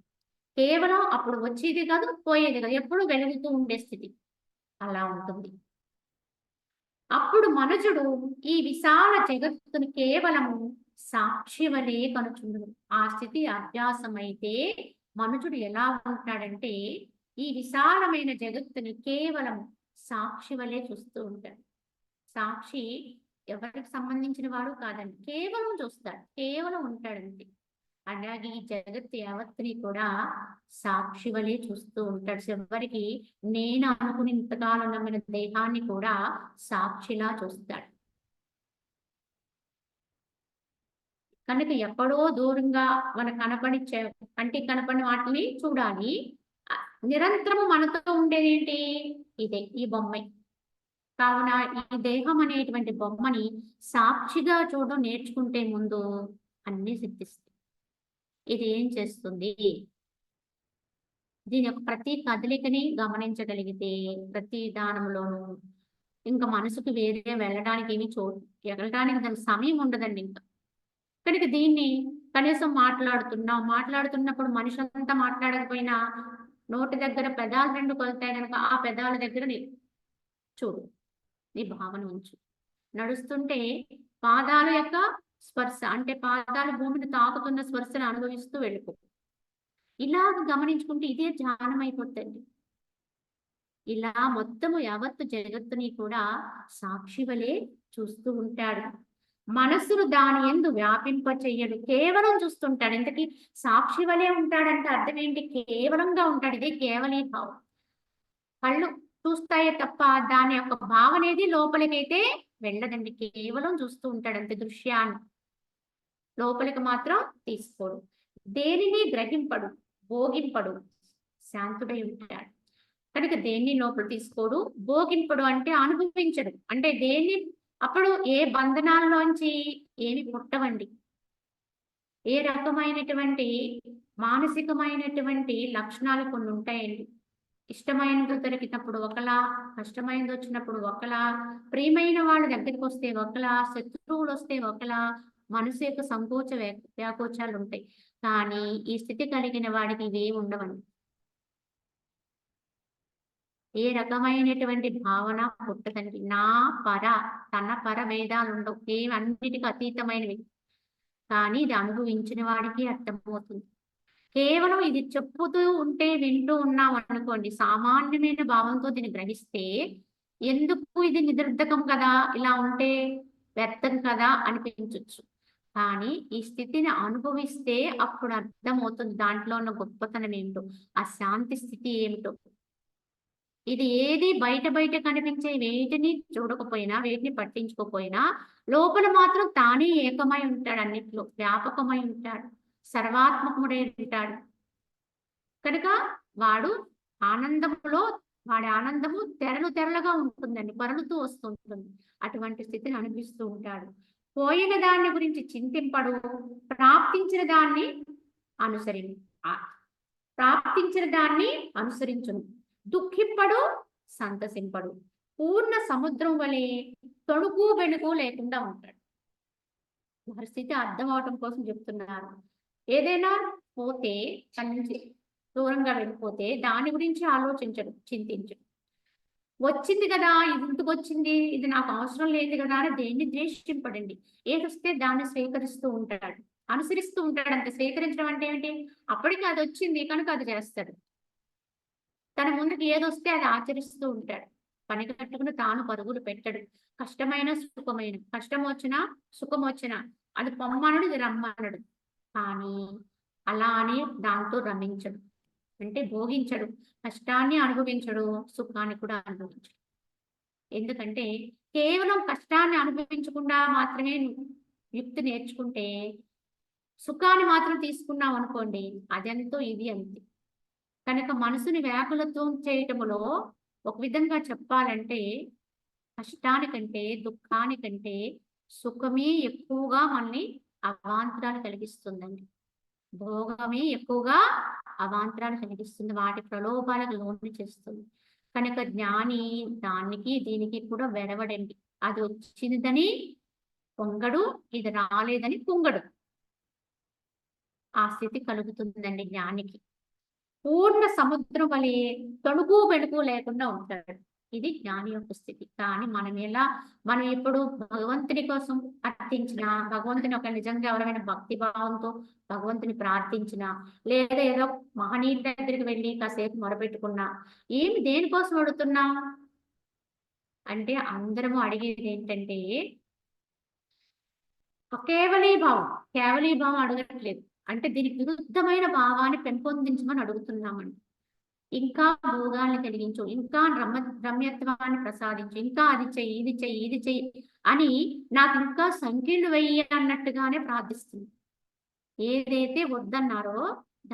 కేవలం అప్పుడు వచ్చేది కాదు, పోయేది కాదు, ఎప్పుడు వెలుగుతూ ఉండే స్థితి అలా ఉంటుంది. అప్పుడు మనుజుడు ఈ విశాల జగత్తును కేవలము సాక్షి వలె కనుచుండును. ఆ స్థితి అభ్యాసమైతే మనుజుడు ఎలా ఉంటాడంటే ఈ విశాలమైన జగత్తుని కేవలం సాక్షి వలె చూస్తూ ఉంటాడు. సాక్షి ఎవరికి సంబంధించిన వాడు కాదండి, కేవలం చూస్తాడు, కేవలం ఉంటాడంతే. అలాగే ఈ జగత్తు యావత్తుని కూడా సాక్షి వలె చూస్తూ ఉంటాడు. చివరికి నేను అనుకుని ఇంతకాలం నమ్మిన దేహాన్ని కూడా సాక్షిలా చూస్తాడు. కనుక ఎక్కడో దూరంగా మన కంటికి కనపడిన వాటిని చూడాలి. నిరంతరము మనతో ఉండేది ఏంటి? ఇదే, ఈ బొమ్మే. కావున ఈ దేహం అనేటువంటి బొమ్మని సాక్షిగా చూడడం నేర్చుకుంటే ముందు అన్ని సిద్ధిస్తాయి. ఇది ఏం చేస్తుంది? దీని యొక్క ప్రతి కదలికని గమనించగలిగితే ప్రతి దానంలోనూ ఇంకా మనసుకు వేరే వెళ్ళడానికి వెళ్ళడానికి దానికి సమయం ఉండదండి ఇంకా. కనుక దీన్ని కనీసం మాట్లాడుతున్నప్పుడు మనిషి అంతా మాట్లాడకపోయినా నోటి దగ్గర పెదాలు 2 కొలుతాయి కనుక ఆ పెదాల దగ్గర చూడు, నీ భావన ఉంచు. నడుస్తుంటే పాదాల యొక్క స్పర్శ అంటే పాదాలు భూమిని తాకుతున్న స్పర్శను అనుభవిస్తూ వెళ్ళిపో. ఇలాగ గమనించుకుంటే ఇదే ధ్యానం అయిపోతుంది. ఇలా మొత్తము యావత్తు జగత్తుని కూడా సాక్షి వలె చూస్తూ ఉంటాడు. మనస్సును దాని యందు వ్యాపింప చెయ్యడు, కేవలం చూస్తుంటాడు. ఇంతకీ సాక్షి వలె ఉంటాడంటే అర్థం ఏంటి? కేవలంగా ఉంటాడు. ఇదే కేవలీభావం. కళ్ళు చూస్తాయే తప్ప దాని యొక్క భావనేది లోపలికైతే వెళ్ళదండి, కేవలం చూస్తూ ఉంటాడు అంతే. దృశ్యాన్ని లోపలికి మాత్రం తీసుకోడు, దేనిని గ్రహింపడు, భోగింపడు, శాంతుడై ఉంటాడు. కనుక దేన్ని లోపల తీసుకోడు, భోగింపడు అంటే అనుభవించడు. అంటే దేన్ని అప్పుడు ఏ బంధనాల్లోంచి ఏమి పుట్టవండి. ఏ రకమైనటువంటి మానసికమైనటువంటి లక్షణాలు కొన్ని ఉంటాయండి. ఇష్టమైనది దొరికినప్పుడు ఒకలా, కష్టమైనది వచ్చినప్పుడు ఒకలా, ప్రియమైన వాళ్ళ దగ్గరికి వస్తే ఒకలా, శత్రువులు వస్తే ఒకలా, మనసు యొక్క సంకోచ వ్యాకోచాలు ఉంటాయి. కానీ ఈ స్థితి కలిగిన వాడికి ఇవేమి ఉండవండి. ఏ రకమైనటువంటి భావన పుట్టదండి. నా పర, తన పర భేదాలు ఉండవు. ఏమి అన్నిటికీ అతీతమైనవి. కానీ ఇది అనుభవించిన వాడికి అర్థమవుతుంది. కేవలం ఇది చెప్పుతూ ఉంటే వింటూ ఉన్నాం అనుకోండి, సామాన్యమైన భావంతో దీన్ని గ్రహిస్తే, ఎందుకు ఇది నిరర్ధకం కదా, ఇలా ఉంటే వ్యర్థం కదా అనిపించొచ్చు. కానీ ఈ స్థితిని అనుభవిస్తే అప్పుడు అర్థమవుతుంది దాంట్లో ఉన్న గొప్పతనం ఏమిటో, ఆ శాంతి స్థితి ఏమిటో. ఇది ఏది బయట బయట కనిపించే వేటిని చూడకపోయినా, వేటిని పట్టించుకోకపోయినా, లోపల మాత్రం తానే ఏకమై ఉంటాడు, అన్నిట్లో వ్యాపకమై ఉంటాడు, సర్వాత్మకుడై ఉంటాడు. కనుక వాడు ఆనందములో, వాడి ఆనందము తెరలు తెరలుగా ఉంటుందండి, పరులుతూ వస్తుంటుంది. అటువంటి స్థితిని అనిపిస్తూ ఉంటాడు. పోయిన దాన్ని గురించి చింతింపడు, ప్రాప్తించిన దాన్ని అనుసరి ప్రాప్తించిన దాన్ని అనుసరించును. దుఃఖింపడు, సంతసింపడు. పూర్ణ సముద్రం వలె తొడుగు వెనుకు లేకుండా ఉంటాడు. పరిస్థితి అర్థం అవటం కోసం చెప్తున్నారు. ఏదైనా పోతే తన నుంచి దూరంగా వెళ్ళిపోతే దాని గురించి ఆలోచించడు, చింతించడు. వచ్చింది కదా, ఇది ఇంటికి వచ్చింది, ఇది నాకు అవసరం లేదు కదా అని దేన్ని ద్వేషింపడండి. ఏదొస్తే దాన్ని స్వీకరిస్తూ ఉంటాడు, అనుసరిస్తూ ఉంటాడు. అంతే. స్వీకరించడం అంటే ఏంటి? అప్పటికి అది వచ్చింది కనుక అది చేస్తాడు. తన ముందుకు ఏదొస్తే అది ఆచరిస్తూ ఉంటాడు. పని కట్టుకుని తాను పరుగులు పెట్టడు. కష్టమైన సుఖమైన, కష్టం వచ్చినా సుఖం వచ్చినా అది పొమ్మనడు, ఇది రమ్మనడు. కానీ అలా అని దాంతో రమించడు, అంటే భోగించడు. కష్టాన్ని అనుభవించడు, సుఖాన్ని కూడా అనుభవించడు. ఎందుకంటే కేవలం కష్టాన్ని అనుభవించకుండా మాత్రమే యుక్తి నేర్చుకుంటే, సుఖాన్ని మాత్రం తీసుకున్నాం అనుకోండి, అదెంతో ఇది అంతే. కనుక మనసుని వ్యాకులత్వం చేయటములో ఒక విధంగా చెప్పాలంటే, కష్టానికంటే దుఃఖానికంటే సుఖమే ఎక్కువగా మనల్ని అవాంతరాలు కలిగిస్తుందండి. భోగమే ఎక్కువగా అవాంతరాలు కలిగిస్తుంది, వాటి ప్రలోభాలకు లోను చేస్తుంది. కనుక జ్ఞాని దానికి దీనికి కూడా వెడవడండి. అది వచ్చిందని పొంగడు, ఇది రాలేదని పొంగడు. ఆ స్థితి కలుగుతుందండి జ్ఞానికి. పూర్ణ సముద్రం వలె తొడుగు వెడుగు లేకుండా ఉంటాడు. ఇది జ్ఞాని యొక్క స్థితి. కానీ మనం ఎప్పుడు భగవంతుని కోసం అర్థించిన, భగవంతుని ఒక నిజంగా ఎవరైనా భక్తి భావంతో భగవంతుని ప్రార్థించిన, లేదా ఏదో మహనీయుల దగ్గరికి వెళ్ళి కాసేపు మొరపెట్టుకున్నా, దేనికోసం అడుగుతున్నాం అంటే, అందరము అడిగేది ఏంటంటే కేవలీభావం అడగట్లేదు. అంటే దీనికి విరుద్ధమైన భావాన్ని పెంపొందించమని అడుగుతున్నామండి. ఇంకా భోగాల్ని కలిగించు, ఇంకా రమ్యత్వాన్ని ప్రసాదించు, ఇంకా అది చెయ్యి, ఇది చెయ్యి, ఇది చెయ్యి అని నాకు ఇంకా సంఖ్యలు వెయ్యి అన్నట్టుగానే ప్రార్థిస్తుంది. ఏదైతే వద్దన్నారో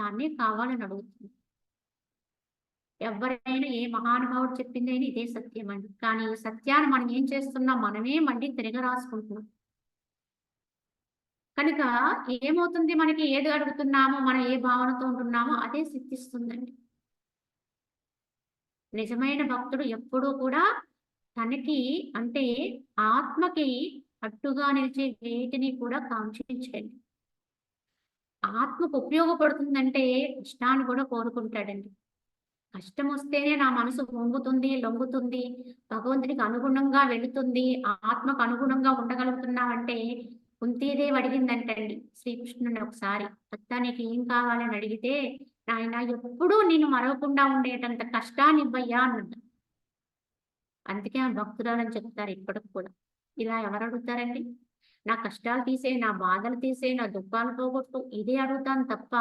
దాన్ని కావాలని అడుగుతుంది. ఎవరైనా ఏ మహానుభావుడు చెప్పిందైనా ఇదే సత్యం అండి. కానీ ఈ సత్యాన్ని మనం ఏం చేస్తున్నాం? మనమే మళ్ళీ తిరగ రాసుకుంటున్నాం. కనుక ఏమవుతుంది? మనకి ఏది అడుగుతున్నామో, మనం ఏ భావనతో ఉంటున్నామో అదే సిద్ధిస్తుందండి. నిజమైన భక్తుడు ఎప్పుడూ కూడా తనకి, అంటే ఆత్మకి అడ్డుగా నిలిచే వేటిని కూడా కాంక్షించండి. ఆత్మకు ఉపయోగపడుతుందంటే కష్టాన్ని కూడా కోరుకుంటాడండి. కష్టం వస్తేనే నా మనసు వంగుతుంది, లొంగుతుంది, భగవంతునికి అనుగుణంగా వెళుతుంది, ఆత్మకు అనుగుణంగా ఉండగలుగుతున్నామంటే, కుంతీదేవి అడిగిందంటండి శ్రీకృష్ణుని ఒకసారి, అత్త నీకు ఏం కావాలని అడిగితే, నాయన ఎప్పుడూ నేను మరవకుండా ఉండేటంత కష్టాన్ని ఇవ్వయ్యా అన్నది. అందుకే ఆ భక్తురాలని చెప్తారు ఇప్పటికి కూడా. ఇలా ఎవరు అడుగుతారండి? నా కష్టాలు తీసే, నా బాధలు తీసే, నా దుఃఖాలు పోగొట్టు, ఇదే అడుగుతాను తప్ప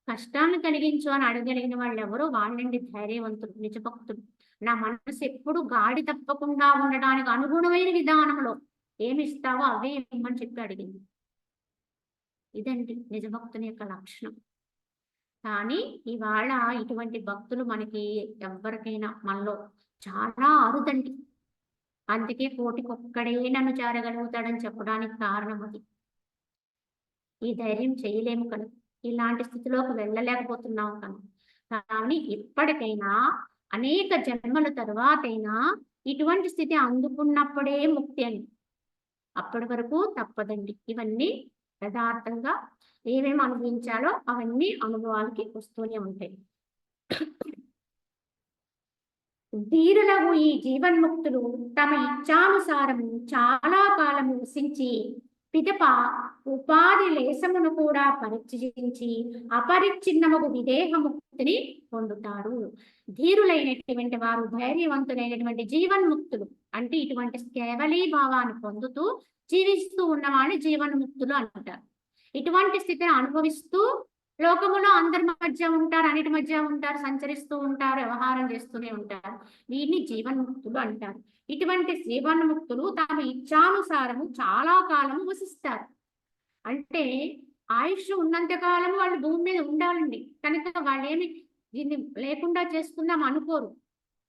కష్టాన్ని కలిగించు అని అడగలిగిన వాళ్ళు ఎవరో వాళ్ళండి ధైర్యవంతుడు, నిజభక్తుడు. నా మనసు ఎప్పుడు గాడి తప్పకుండా ఉండడానికి అనుగుణమైన విధానంలో ఏమి ఇస్తావో అవే ఇమ్మని చెప్పి అడిగింది. ఇదండి నిజభక్తుని యొక్క లక్షణం. కానీ ఇవాళ ఇటువంటి భక్తులు మనకి ఎవరికైనా మనలో చాలా అరుదండి. అందుకే కోటికొక్కడే నన్ను చేరగలుగుతాడని చెప్పడానికి కారణం అది. ఈ ధైర్యం చేయలేము కనుక, ఇలాంటి స్థితిలోకి వెళ్ళలేకపోతున్నాం కనుక. కానీ ఇప్పటికైనా అనేక జన్మల తరువాతైనా ఇటువంటి స్థితి అందుకున్నప్పుడే ముక్తి అని. అప్పటి వరకు తప్పదండి. ఇవన్నీ యథార్థంగా ఏమేమి అనుభవించాలో అవన్నీ అనుభవాలకి వస్తూనే ఉంటాయి. ధీరులకు ఈ జీవన్ముక్తులు తమ ఇచ్ఛానుసారము చాలా కాలము వసించి పిదప ఉపాధి లేశమును కూడా పరిచయించి అపరిచ్ఛిన్నముకు విదేహముక్తిని పొందుతారు. ధీరులైనటువంటి వారు, ధైర్యవంతులైనటువంటి జీవన్ముక్తులు అంటే ఇటువంటి కేవలీ భావాన్ని పొందుతూ జీవిస్తూ ఉన్నవాడిని జీవన్ముక్తులు అంటారు. ఇటువంటి స్థితిని అనుభవిస్తూ లోకములో అందరి మధ్య ఉంటారు, అన్నిటి మధ్య ఉంటారు, సంచరిస్తూ ఉంటారు, వ్యవహారం చేస్తూనే ఉంటారు. వీరిని జీవన్ముక్తులు అంటారు. ఇటువంటి జీవన్ముక్తులు తమ ఇచ్ఛానుసారము చాలా కాలము వసిస్తారు. అంటే ఆయుష్ ఉన్నంత కాలము వాళ్ళు భూమి మీద ఉండాలండి. కనుక వాళ్ళేమి దీన్ని లేకుండా చేసుకుందాం అనుకోరు.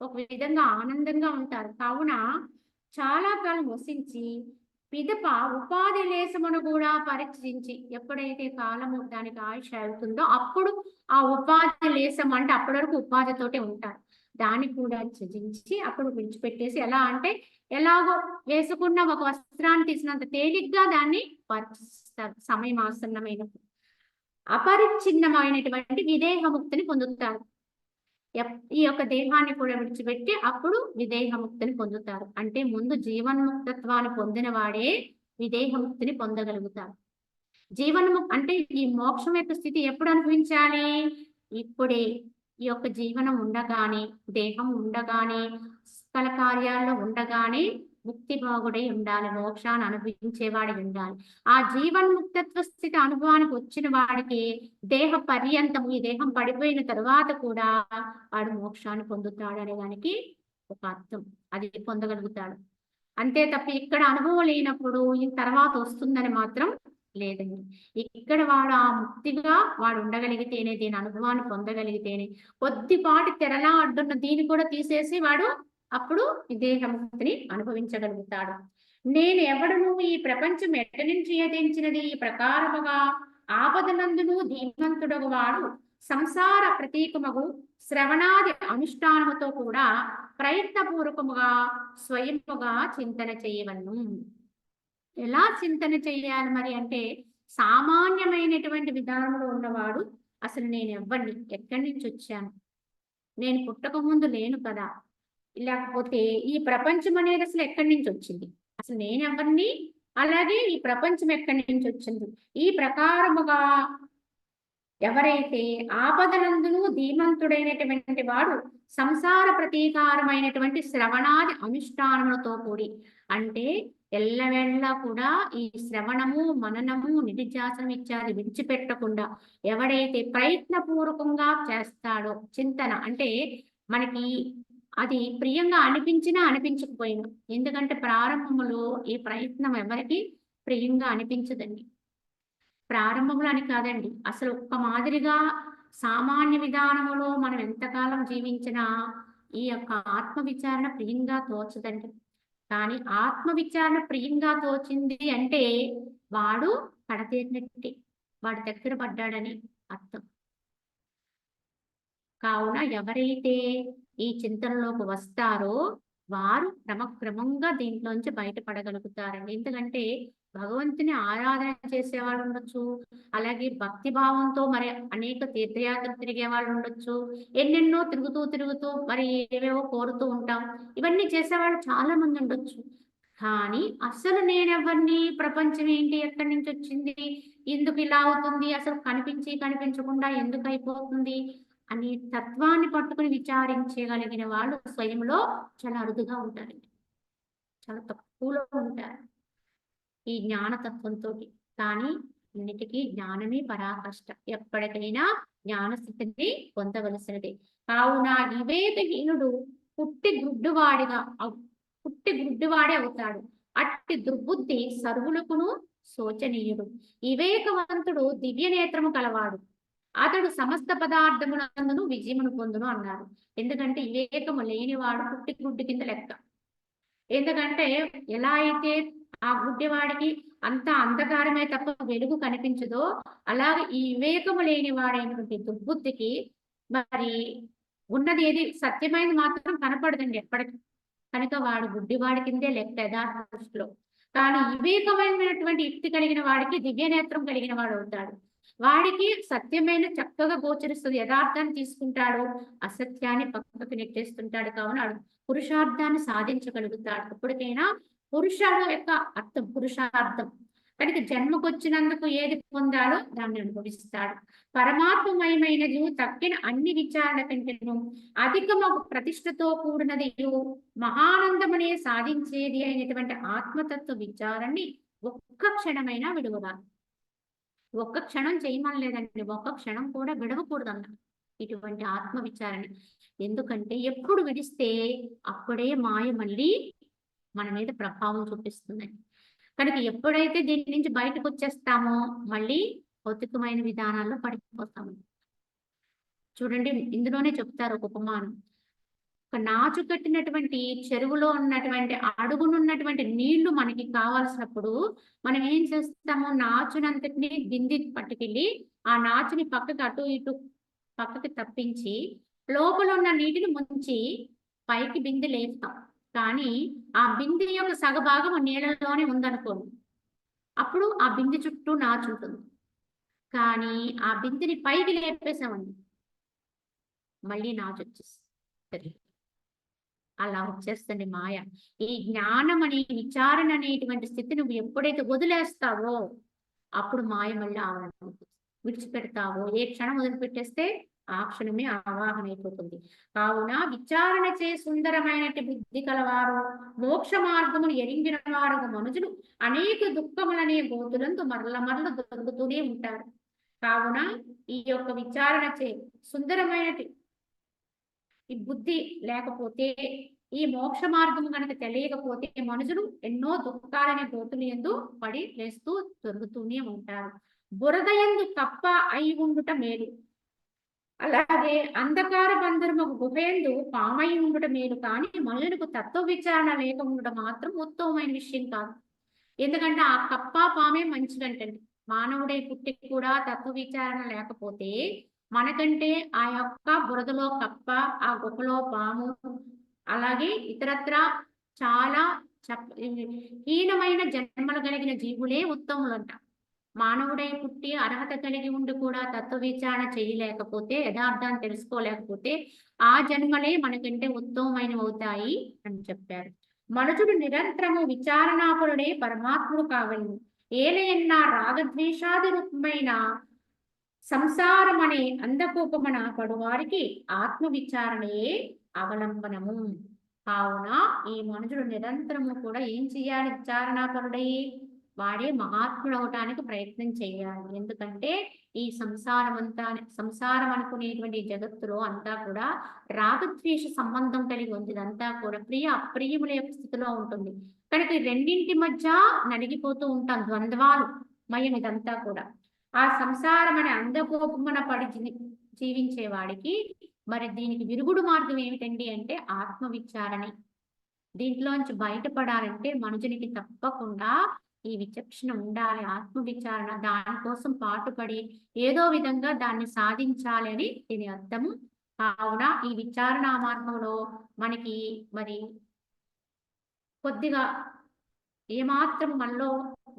ఒక విధంగా ఆనందంగా ఉంటారు. కావున చాలా కాలం వసించి పిదప ఉపాధి లేశమును కూడా పరీక్షించి, ఎప్పుడైతే కాలము దానికి ఆయుష్ అవుతుందో అప్పుడు ఆ ఉపాధి లేశం అంటే అప్పటి వరకు ఉపాధితోటే ఉంటారు. దాన్ని కూడా త్యజించి అప్పుడు విడిచిపెట్టేసి, ఎలా అంటే ఎలాగో వేసుకున్న ఒక వస్త్రాన్ని తీసినంత తేలిగ్గా దాన్ని పరీక్షిస్తారు సమయం ఆసన్నమైనప్పుడు. అపరిచ్ఛిన్నమైనటువంటి విదేహముక్తిని పొందుతారు. ఈ యొక్క దేహాన్ని కూడా విడిచిపెట్టి అప్పుడు విదేహముక్తిని పొందుతారు. అంటే ముందు జీవన్ముక్తత్వాన్ని పొందిన వాడే విదేహముక్తిని పొందగలుగుతారు. అంటే ఈ మోక్షం యొక్క స్థితి ఎప్పుడు అనుభవించాలి? ఇప్పుడే. ఈ యొక్క జీవనం ఉండగానే, దేహం ఉండగానే, సకల కార్యాల్లో ఉండగానే ముక్తి భాగుడై ఉండాలి, మోక్షాన్ని అనుభవించేవాడి ఉండాలి. ఆ జీవన్ముక్తత్వ స్థితి అనుభవానికి వచ్చిన వాడికి దేహ పర్యంతము, ఈ దేహం పడిపోయిన తరువాత కూడా వాడు మోక్షాన్ని పొందుతాడు అనే దానికి ఒక అర్థం. అది పొందగలుగుతాడు. అంతే తప్ప ఇక్కడ అనుభవం లేనప్పుడు ఈ తర్వాత వస్తుందని మాత్రం లేదండి. ఇక్కడ వాడు ఆ ముక్తిగా వాడు ఉండగలిగితేనే, దీని అనుభవాన్ని పొందగలిగితేనే, కొద్దిపాటి తెరలా అడ్డున్న దీన్ని కూడా తీసేసి వాడు అప్పుడు విదేహముక్తిని అనుభవించగలుగుతాడు. నేను ఎవడును ఈ ప్రపంచం ఎట్ట నుంచి యధించినది ఈ ప్రకారముగా ఆపదనందును ధీమంతుడగు వాడు సంసార ప్రతీకముగు శ్రవణాది అనుష్ఠానముతో కూడా ప్రయత్నపూర్వకముగా స్వయముగా చింతన చేయవలను. ఎలా చింతన చెయ్యాలి మరి అంటే, సామాన్యమైనటువంటి విధానంలో ఉన్నవాడు అసలు నేను ఎవరిని, ఎక్కడి నుంచి వచ్చాను, నేను పుట్టక ముందు లేను కదా, లేకపోతే ఈ ప్రపంచం అనేది అసలు ఎక్కడి నుంచి వచ్చింది, అసలు నేను ఎవరిని, అలాగే ఈ ప్రపంచం ఎక్కడి నుంచి వచ్చింది, ఈ ప్రకారముగా ఎవరైతే ఆపదనందును ధీమంతుడైనటువంటి వాడు సంసార ప్రతీకారమైనటువంటి శ్రవణాది అనుష్ఠానములతో కూడి, అంటే ఎల్లవెళ్ళ కూడా ఈ శ్రవణము, మననము, నిధిధ్యాసనం ఇత్యాది విడిచిపెట్టకుండా ఎవడైతే ప్రయత్నపూర్వకంగా చేస్తాడో, చింతన అంటే మనకి అది ప్రియంగా అనిపించినా అనిపించకపోయినా, ఎందుకంటే ప్రారంభములో ఈ ప్రయత్నం ఎవరికి ప్రియంగా అనిపించదండి. ప్రారంభంలో అని కాదండి, అసలు ఒక్క మాదిరిగా సామాన్య విధానములో మనం ఎంతకాలం జీవించినా ఈ యొక్క ఆత్మవిచారణ ప్రియంగా తోచదండి. కానీ ఆత్మవిచారణ ప్రియంగా తోచింది అంటే వాడు కడతేరినట్టే, వాడు దగ్గర పడ్డాడని అర్థం. కావున ఎవరైతే ఈ చింతనలోకి వస్తారో వారు క్రమక్రమంగా దీంట్లోంచి బయటపడగలుగుతారండి. ఎందుకంటే భగవంతుని ఆరాధన చేసే వాళ్ళు ఉండొచ్చు, అలాగే భక్తి భావంతో మరి అనేక తీర్థయాత్రలు తిరిగే వాళ్ళు ఉండొచ్చు, ఎన్నెన్నో తిరుగుతూ మరి ఏవేవో కోరుతూ ఉంటాం, ఇవన్నీ చేసేవాళ్ళు చాలా మంది ఉండొచ్చు. కానీ అసలు నేనెవరిని, ప్రపంచం ఏంటి, ఎక్కడి నుంచి వచ్చింది, ఎందుకు ఇలా అవుతుంది, అసలు కనిపించకుండా ఎందుకు అయిపోతుంది అనే తత్వాన్ని పట్టుకుని విచారించగలిగిన వాళ్ళు స్వయంలో చాలా అరుదుగా ఉంటారండి, చాలా తక్కువలో ఉంటారు ఈ జ్ఞానతత్వంతో. కానీ అన్నిటికీ జ్ఞానమే పరాకష్ట, ఎప్పటికైనా జ్ఞానస్థితిని పొందవలసినది. కావున వివేకహీనుడు పుట్టి గుడ్డివాడే అవుతాడు. అట్టి దుర్బుద్ధి సర్వులకును శోచనీయుడు. వివేకవంతుడు దివ్య నేత్రము కలవాడు, అతడు సమస్త పదార్థమునందును విజయమును పొందును అన్నారు. ఎందుకంటే వివేకము లేనివాడు పుట్టి గుడ్డి కింద లెక్క. ఎందుకంటే ఎలా అయితే ఆ గుడ్డివాడికి అంత అంధకారమే తప్ప వెలుగు కనిపించదో, అలాగే ఈ వివేకము లేని వాడైనటువంటి దుర్బుద్ధికి మరి ఉన్నది ఏది సత్యమైనది మాత్రం కనపడదండి ఎప్పటికీ. కనుక వాడు గుడ్డివాడి కిందే లెక్క యథార్థ దృష్టిలో. కానీ వివేకమైనటువంటి యుక్తి కలిగిన వాడికి దివ్య నేత్రం కలిగిన వాడు అవుతాడు. వాడికి సత్యమైన చక్కగా గోచరిస్తుంది, యథార్థాన్ని తీసుకుంటాడు, అసత్యాన్ని పక్కకు నెట్టేస్తుంటాడు. కావున పురుషార్థాన్ని సాధించగలుగుతాడు. ఎప్పటికైనా పురుషుడు యొక్క అర్థం పురుషార్థం. కనుక జన్మకొచ్చినందుకు ఏది పొందాలో దాన్ని అనుభవిస్తాడు. పరమాత్మమయమైనది తక్కిన అన్ని విచారణ కంటేను అధికమగు ప్రతిష్టతో కూడినది మహానందమనే సాధించేది అయినటువంటి ఆత్మతత్వ విచారాన్ని ఒక్క క్షణమైనా విడువరాదు. ఒక్క క్షణం చేయమనలేదండి, ఒక్క క్షణం కూడా విడవకూడదు అన్న ఇటువంటి ఆత్మ విచారణ. ఎందుకంటే ఎప్పుడు విడిస్తే అప్పుడే మాయ మళ్ళీ మన మీద ప్రభావం చూపిస్తుంది. కనుక ఎప్పుడైతే దీని నుంచి బయటకు వచ్చేస్తామో మళ్ళీ భౌతికమైన విధానాల్లో పడిపోతాము. చూడండి, ఇందులోనే చెప్తారు ఒక ఉపమానం. ఒక నాచు కట్టినటువంటి చెరువులో ఉన్నటువంటి అడుగునున్నటువంటి నీళ్లు మనకి కావాల్సినప్పుడు మనం ఏం చేస్తాము, నాచునంతటిని బింది పట్టుకెళ్ళి ఆ నాచుని పక్కకి అటు ఇటు పక్కకి తప్పించి లోపల ఉన్న నీటిని ముంచి పైకి బిందె లేపుతాం. కానీ ఆ బిందె యొక్క సగభాగం నీళ్ళలోనే ఉందనుకోండి, అప్పుడు ఆ బిందె చుట్టూ నాచు ఉంటుంది. కానీ ఆ బిందెని పైకి లేపేసామండి, మళ్ళీ నాచు వచ్చేస్తుంది. అలా వచ్చేస్తుంది మాయ. ఈ జ్ఞానం అనే విచారణ అనేటువంటి స్థితి నువ్వు ఎప్పుడైతే వదిలేస్తావో అప్పుడు మాయ మళ్ళీ ఆవరణ విడిచిపెడతావో, ఏ క్షణం వదిలిపెట్టేస్తే ఆ క్షణమే ఆవాహన అయిపోతుంది. కావున విచారణ చే సుందరమైనటి బుద్ధి కలవారు మోక్ష మార్గమును ఎరింగిన వారు మనుషులు అనేక దుఃఖములనే గోతులందు మరల మరల దొరుకుతూనే ఉంటారు. కావున ఈ యొక్క విచారణ చే సుందరమైనటి ఈ బుద్ధి లేకపోతే, ఈ మోక్ష మార్గం కనుక తెలియకపోతే మనుషులు ఎన్నో దుఃఖాలనే గోతులు ఎందు పడి లేస్తూ దొరుకుతూనే ఉంటారు. బురద ఎందు కప్ప అయి ఉండుట మేలు, అలాగే అంధకార బంధురము గుహయందు పామై ఉండుట మేలు. కానీ మనుషులకు తత్వ విచారణ లేక ఉండడం మాత్రం ఉత్తమమైన విషయం కాదు. ఎందుకంటే ఆ కప్ప పామే మంచిదంటండి. మానవుడే పుట్టి కూడా తత్వ విచారణ లేకపోతే మనకంటే ఆ యొక్క బురదలో కప్ప, ఆ గుహలో పాము, అలాగే ఇతరత్ర చాలా హీనమైన జన్మలు కలిగిన జీవులే ఉత్తములంట. మానవుడై పుట్టి అర్హత కలిగి ఉండి కూడా తత్వ విచారణ చేయలేకపోతే, యథార్థాన్ని తెలుసుకోలేకపోతే ఆ జన్మలే మనకంటే ఉత్తమమైనవి అవుతాయి అని చెప్పారు. మనుషుడు నిరంతరము విచారణాపరుడే పరమాత్ముడు కావలను. ఏలయన్న రాగద్వేషాది రూపమైన సంసారం అనే అంధకోపమన పడువారికి ఆత్మ విచారణయే అవలంబనము. కావున ఈ మనుషుడు నిరంతరము కూడా ఏం చేయాలి, విచారణాపరుడై వాడే మహాత్ముడు అవటానికి ప్రయత్నం చేయాలి. ఎందుకంటే ఈ సంసారం అనుకునేటువంటి జగత్తులో అంతా కూడా రాగద్వేష సంబంధం కలిగి ఉంది. ఇదంతా కూడా ప్రియ అప్రియముల యొక్క స్థితిలో ఉంటుంది. కనుక ఈ రెండింటి మధ్య నలిగిపోతూ ఉంటాం, ద్వంద్వాలు మయం ఇదంతా కూడా. ఆ సంసారం అనే అంధకోపమున పడి జీవించే వాడికి మరి దీనికి విరుగుడు మార్గం ఏమిటండి అంటే ఆత్మ విచారణ. దీంట్లోంచి బయటపడాలంటే మనుషునికి తప్పకుండా ఈ విచక్షణ ఉండాలి, ఆత్మ విచారణ. దానికోసం పాటుపడి ఏదో విధంగా దాన్ని సాధించాలి అని దీని అర్థము. కావున ఈ విచారణ మార్గంలో మనకి మరి కొద్దిగా ఏమాత్రం మనలో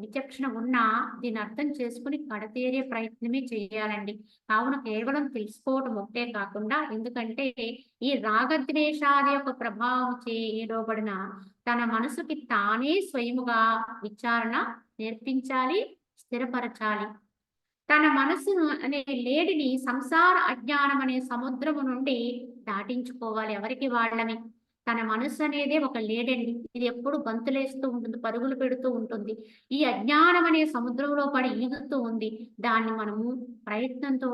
విచక్షణ ఉన్నా దీన్ని అర్థం చేసుకుని కడతేరే ప్రయత్నమే చేయాలండి. కావున కేవలం తెలుసుకోవడం ఒకటే కాకుండా, ఎందుకంటే ఈ రాగద్వేషాది యొక్క ప్రభావం చేయబడిన తన మనసుకి తానే స్వయముగా విచారణ నేర్పించాలి, స్థిరపరచాలి. తన మనసు అనే లేడిని సంసార అజ్ఞానం అనే సముద్రము నుండి దాటించుకోవాలి. ఎవరికి వాళ్ళని తన మనసు అనేది ఒక లేడండి, ఇది ఎప్పుడు గంతులేస్తూ ఉంటుంది, పరుగులు పెడుతూ ఉంటుంది. ఈ అజ్ఞానం అనే సముద్రంలో పడి ఈదుతూ ఉంది. దాన్ని మనము ప్రయత్నంతో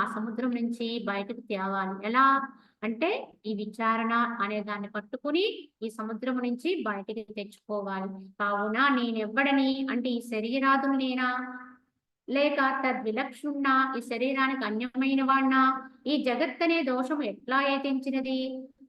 ఆ సముద్రం నుంచి బయటకు తేవాలి. ఎలా అంటే ఈ విచారణ అనే దాన్ని పట్టుకుని ఈ సముద్రం నుంచి బయటికి తెచ్చుకోవాలి. కావున నేనెవ్వడని అంటే ఈ శరీరాదులు నేనా, లేక తద్విలక్షున్నా, ఈ శరీరానికి అన్యమైన వాణ్ణా, ఈ జగత్తనే దోషము ఎట్లా ఏతించినది,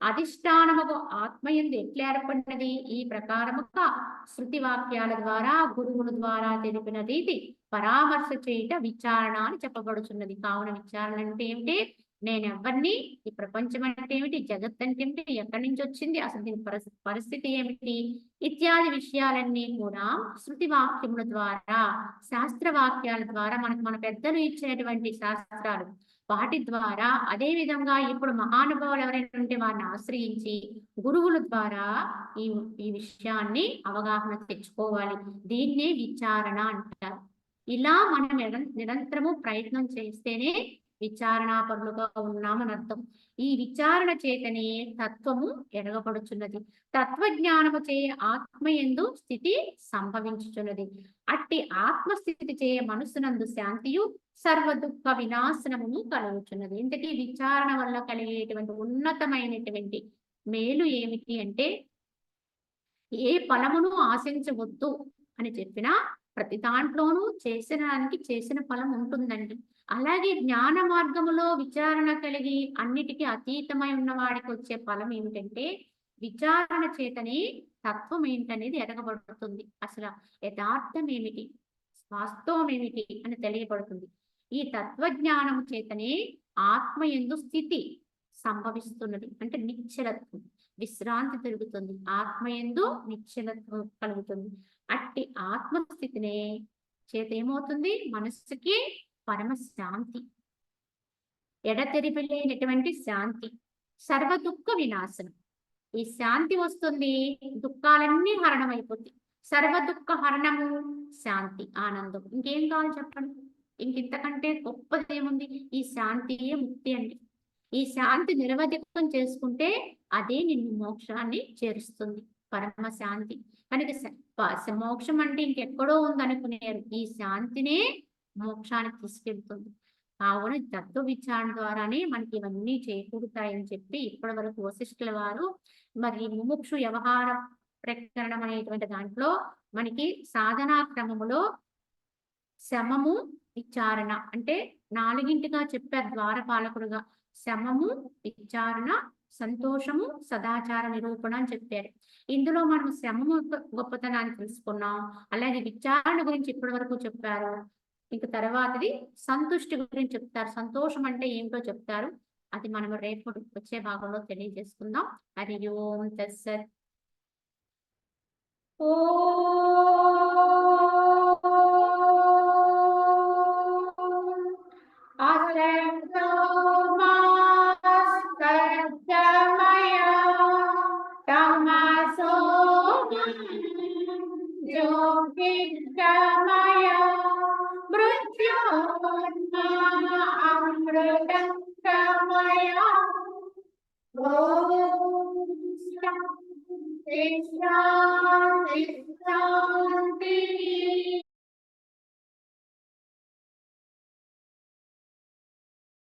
అధిష్టానముకు ఆత్మయందు ఎట్లా ఏర్పడినది, ఈ ప్రకారముగా శృతి వాక్యాల ద్వారా గురువుల ద్వారా తెలిపినది పరామర్శ చేయుట విచారణ అని చెప్పబడుచున్నది. కావున విచారణ అంటే ఏమిటి, నేనెవ్వరిని, ఈ ప్రపంచం అంటే ఏమిటి, జగత్ అంటే ఏమిటి, ఎక్కడి నుంచి వచ్చింది, అసలు దీని పరిస్థితి ఏమిటి, ఇత్యాది విషయాలన్నీ కూడా శృతి వాక్యముల ద్వారా, శాస్త్ర వాక్యాల ద్వారా, మనకు మన పెద్దలు ఇచ్చినటువంటి శాస్త్రాలు వాటి ద్వారా, అదే విధంగా ఇప్పుడు మహానుభావులు ఎవరైనా ఉంటే వారిని ఆశ్రయించి గురువుల ద్వారా ఈ ఈ విషయాన్ని అవగాహన తెచ్చుకోవాలి. దీన్నే విచారణ అంటారు. ఇలా మనం నిరంతరము ప్రయత్నం చేస్తేనే విచారణాపరులుగా ఉన్నామని అర్థం. ఈ విచారణ చేతనే తత్వము ఎరగబడుచున్నది. తత్వజ్ఞానము చే ఆత్మయందు స్థితి సంభవించుచున్నది. అట్టి ఆత్మస్థితి చే మనసునందు శాంతియు సర్వ దుఃఖ వినాశనము కలుగుచున్నది. ఇంతకీ విచారణ వల్ల కలిగేటువంటి ఉన్నతమైనటువంటి మేలు ఏమిటి అంటే, ఏ ఫలమును ఆశించవద్దు అని చెప్పినా ప్రతి దాంట్లోనూ చేసిన ఫలం ఉంటుందండి. అలాగే జ్ఞాన మార్గములో విచారణ కలిగి అన్నిటికీ అతీతమై ఉన్న వాడికి వచ్చే ఫలం ఏమిటంటే, విచారణ చేతనే తత్వం ఏంటనేది ఎరగబడుతుంది. అసలు యథార్థం ఏమిటి, వాస్తవం ఏమిటి అని తెలియబడుతుంది. ఈ తత్వజ్ఞానం చేతనే ఆత్మయందు స్థితి సంభవిస్తున్నది. అంటే నిశ్చలత్వం, విశ్రాంతి దొరుకుతుంది. ఆత్మయందు నిశ్చలత్వం కలుగుతుంది. అట్టి ఆత్మస్థితినే చేత ఏమవుతుంది, మనస్సుకి పరమ శాంతి, ఎడతెరిపి లేనటువంటి శాంతి, సర్వ దుఃఖ వినాశనం. ఈ శాంతి వస్తుంది, దుఃఖాలన్నీ హరణం అయిపోతాయి. సర్వ దుఃఖ హరణము శాంతి, ఆనందం. ఇంకేం కావాలి చెప్పండి? ఇంకింతకంటే గొప్పది ఏముంది? ఈ శాంతియే ముక్తి అండి. ఈ శాంతి నిరవధికం చేసుకుంటే అదే నిన్ను మోక్షాన్ని చేరుస్తుంది, పరమ శాంతి. కనుక మోక్షం అంటే ఇంకెక్కడో ఉందనుకునేరు, ఈ శాంతినే మోక్షానికి తీసుకెళ్తుంది. కావున తత్వ విచారణ ద్వారానే మనకి ఇవన్నీ చేకూరుతాయని చెప్పి ఇప్పటి వరకు వశిష్ఠుల వారు మరి ముముక్షు వ్యవహార ప్రకరణం అనేటువంటి దాంట్లో మనకి సాధనా క్రమములో శమము, విచారణ అంటే నాలుగింటిగా చెప్పారు ద్వారపాలకుడుగా. శమము, విచారణ, సంతోషము, సదాచార నిరూపణ అని చెప్పారు. ఇందులో మనం శమము గొప్పతనాన్ని తెలుసుకున్నాం. అలాగే విచారణ గురించి ఇప్పటి వరకు చెప్పారు. ఇంక తర్వాతది సంతుష్టి గురించి చెప్తారు. సంతోషం అంటే ఏమిటో చెప్తారు. అది మనం రేపు వచ్చే భాగంలో తెలియజేసుకుందాం. హరి ఓం తత్సత్. శాంతి శాంతి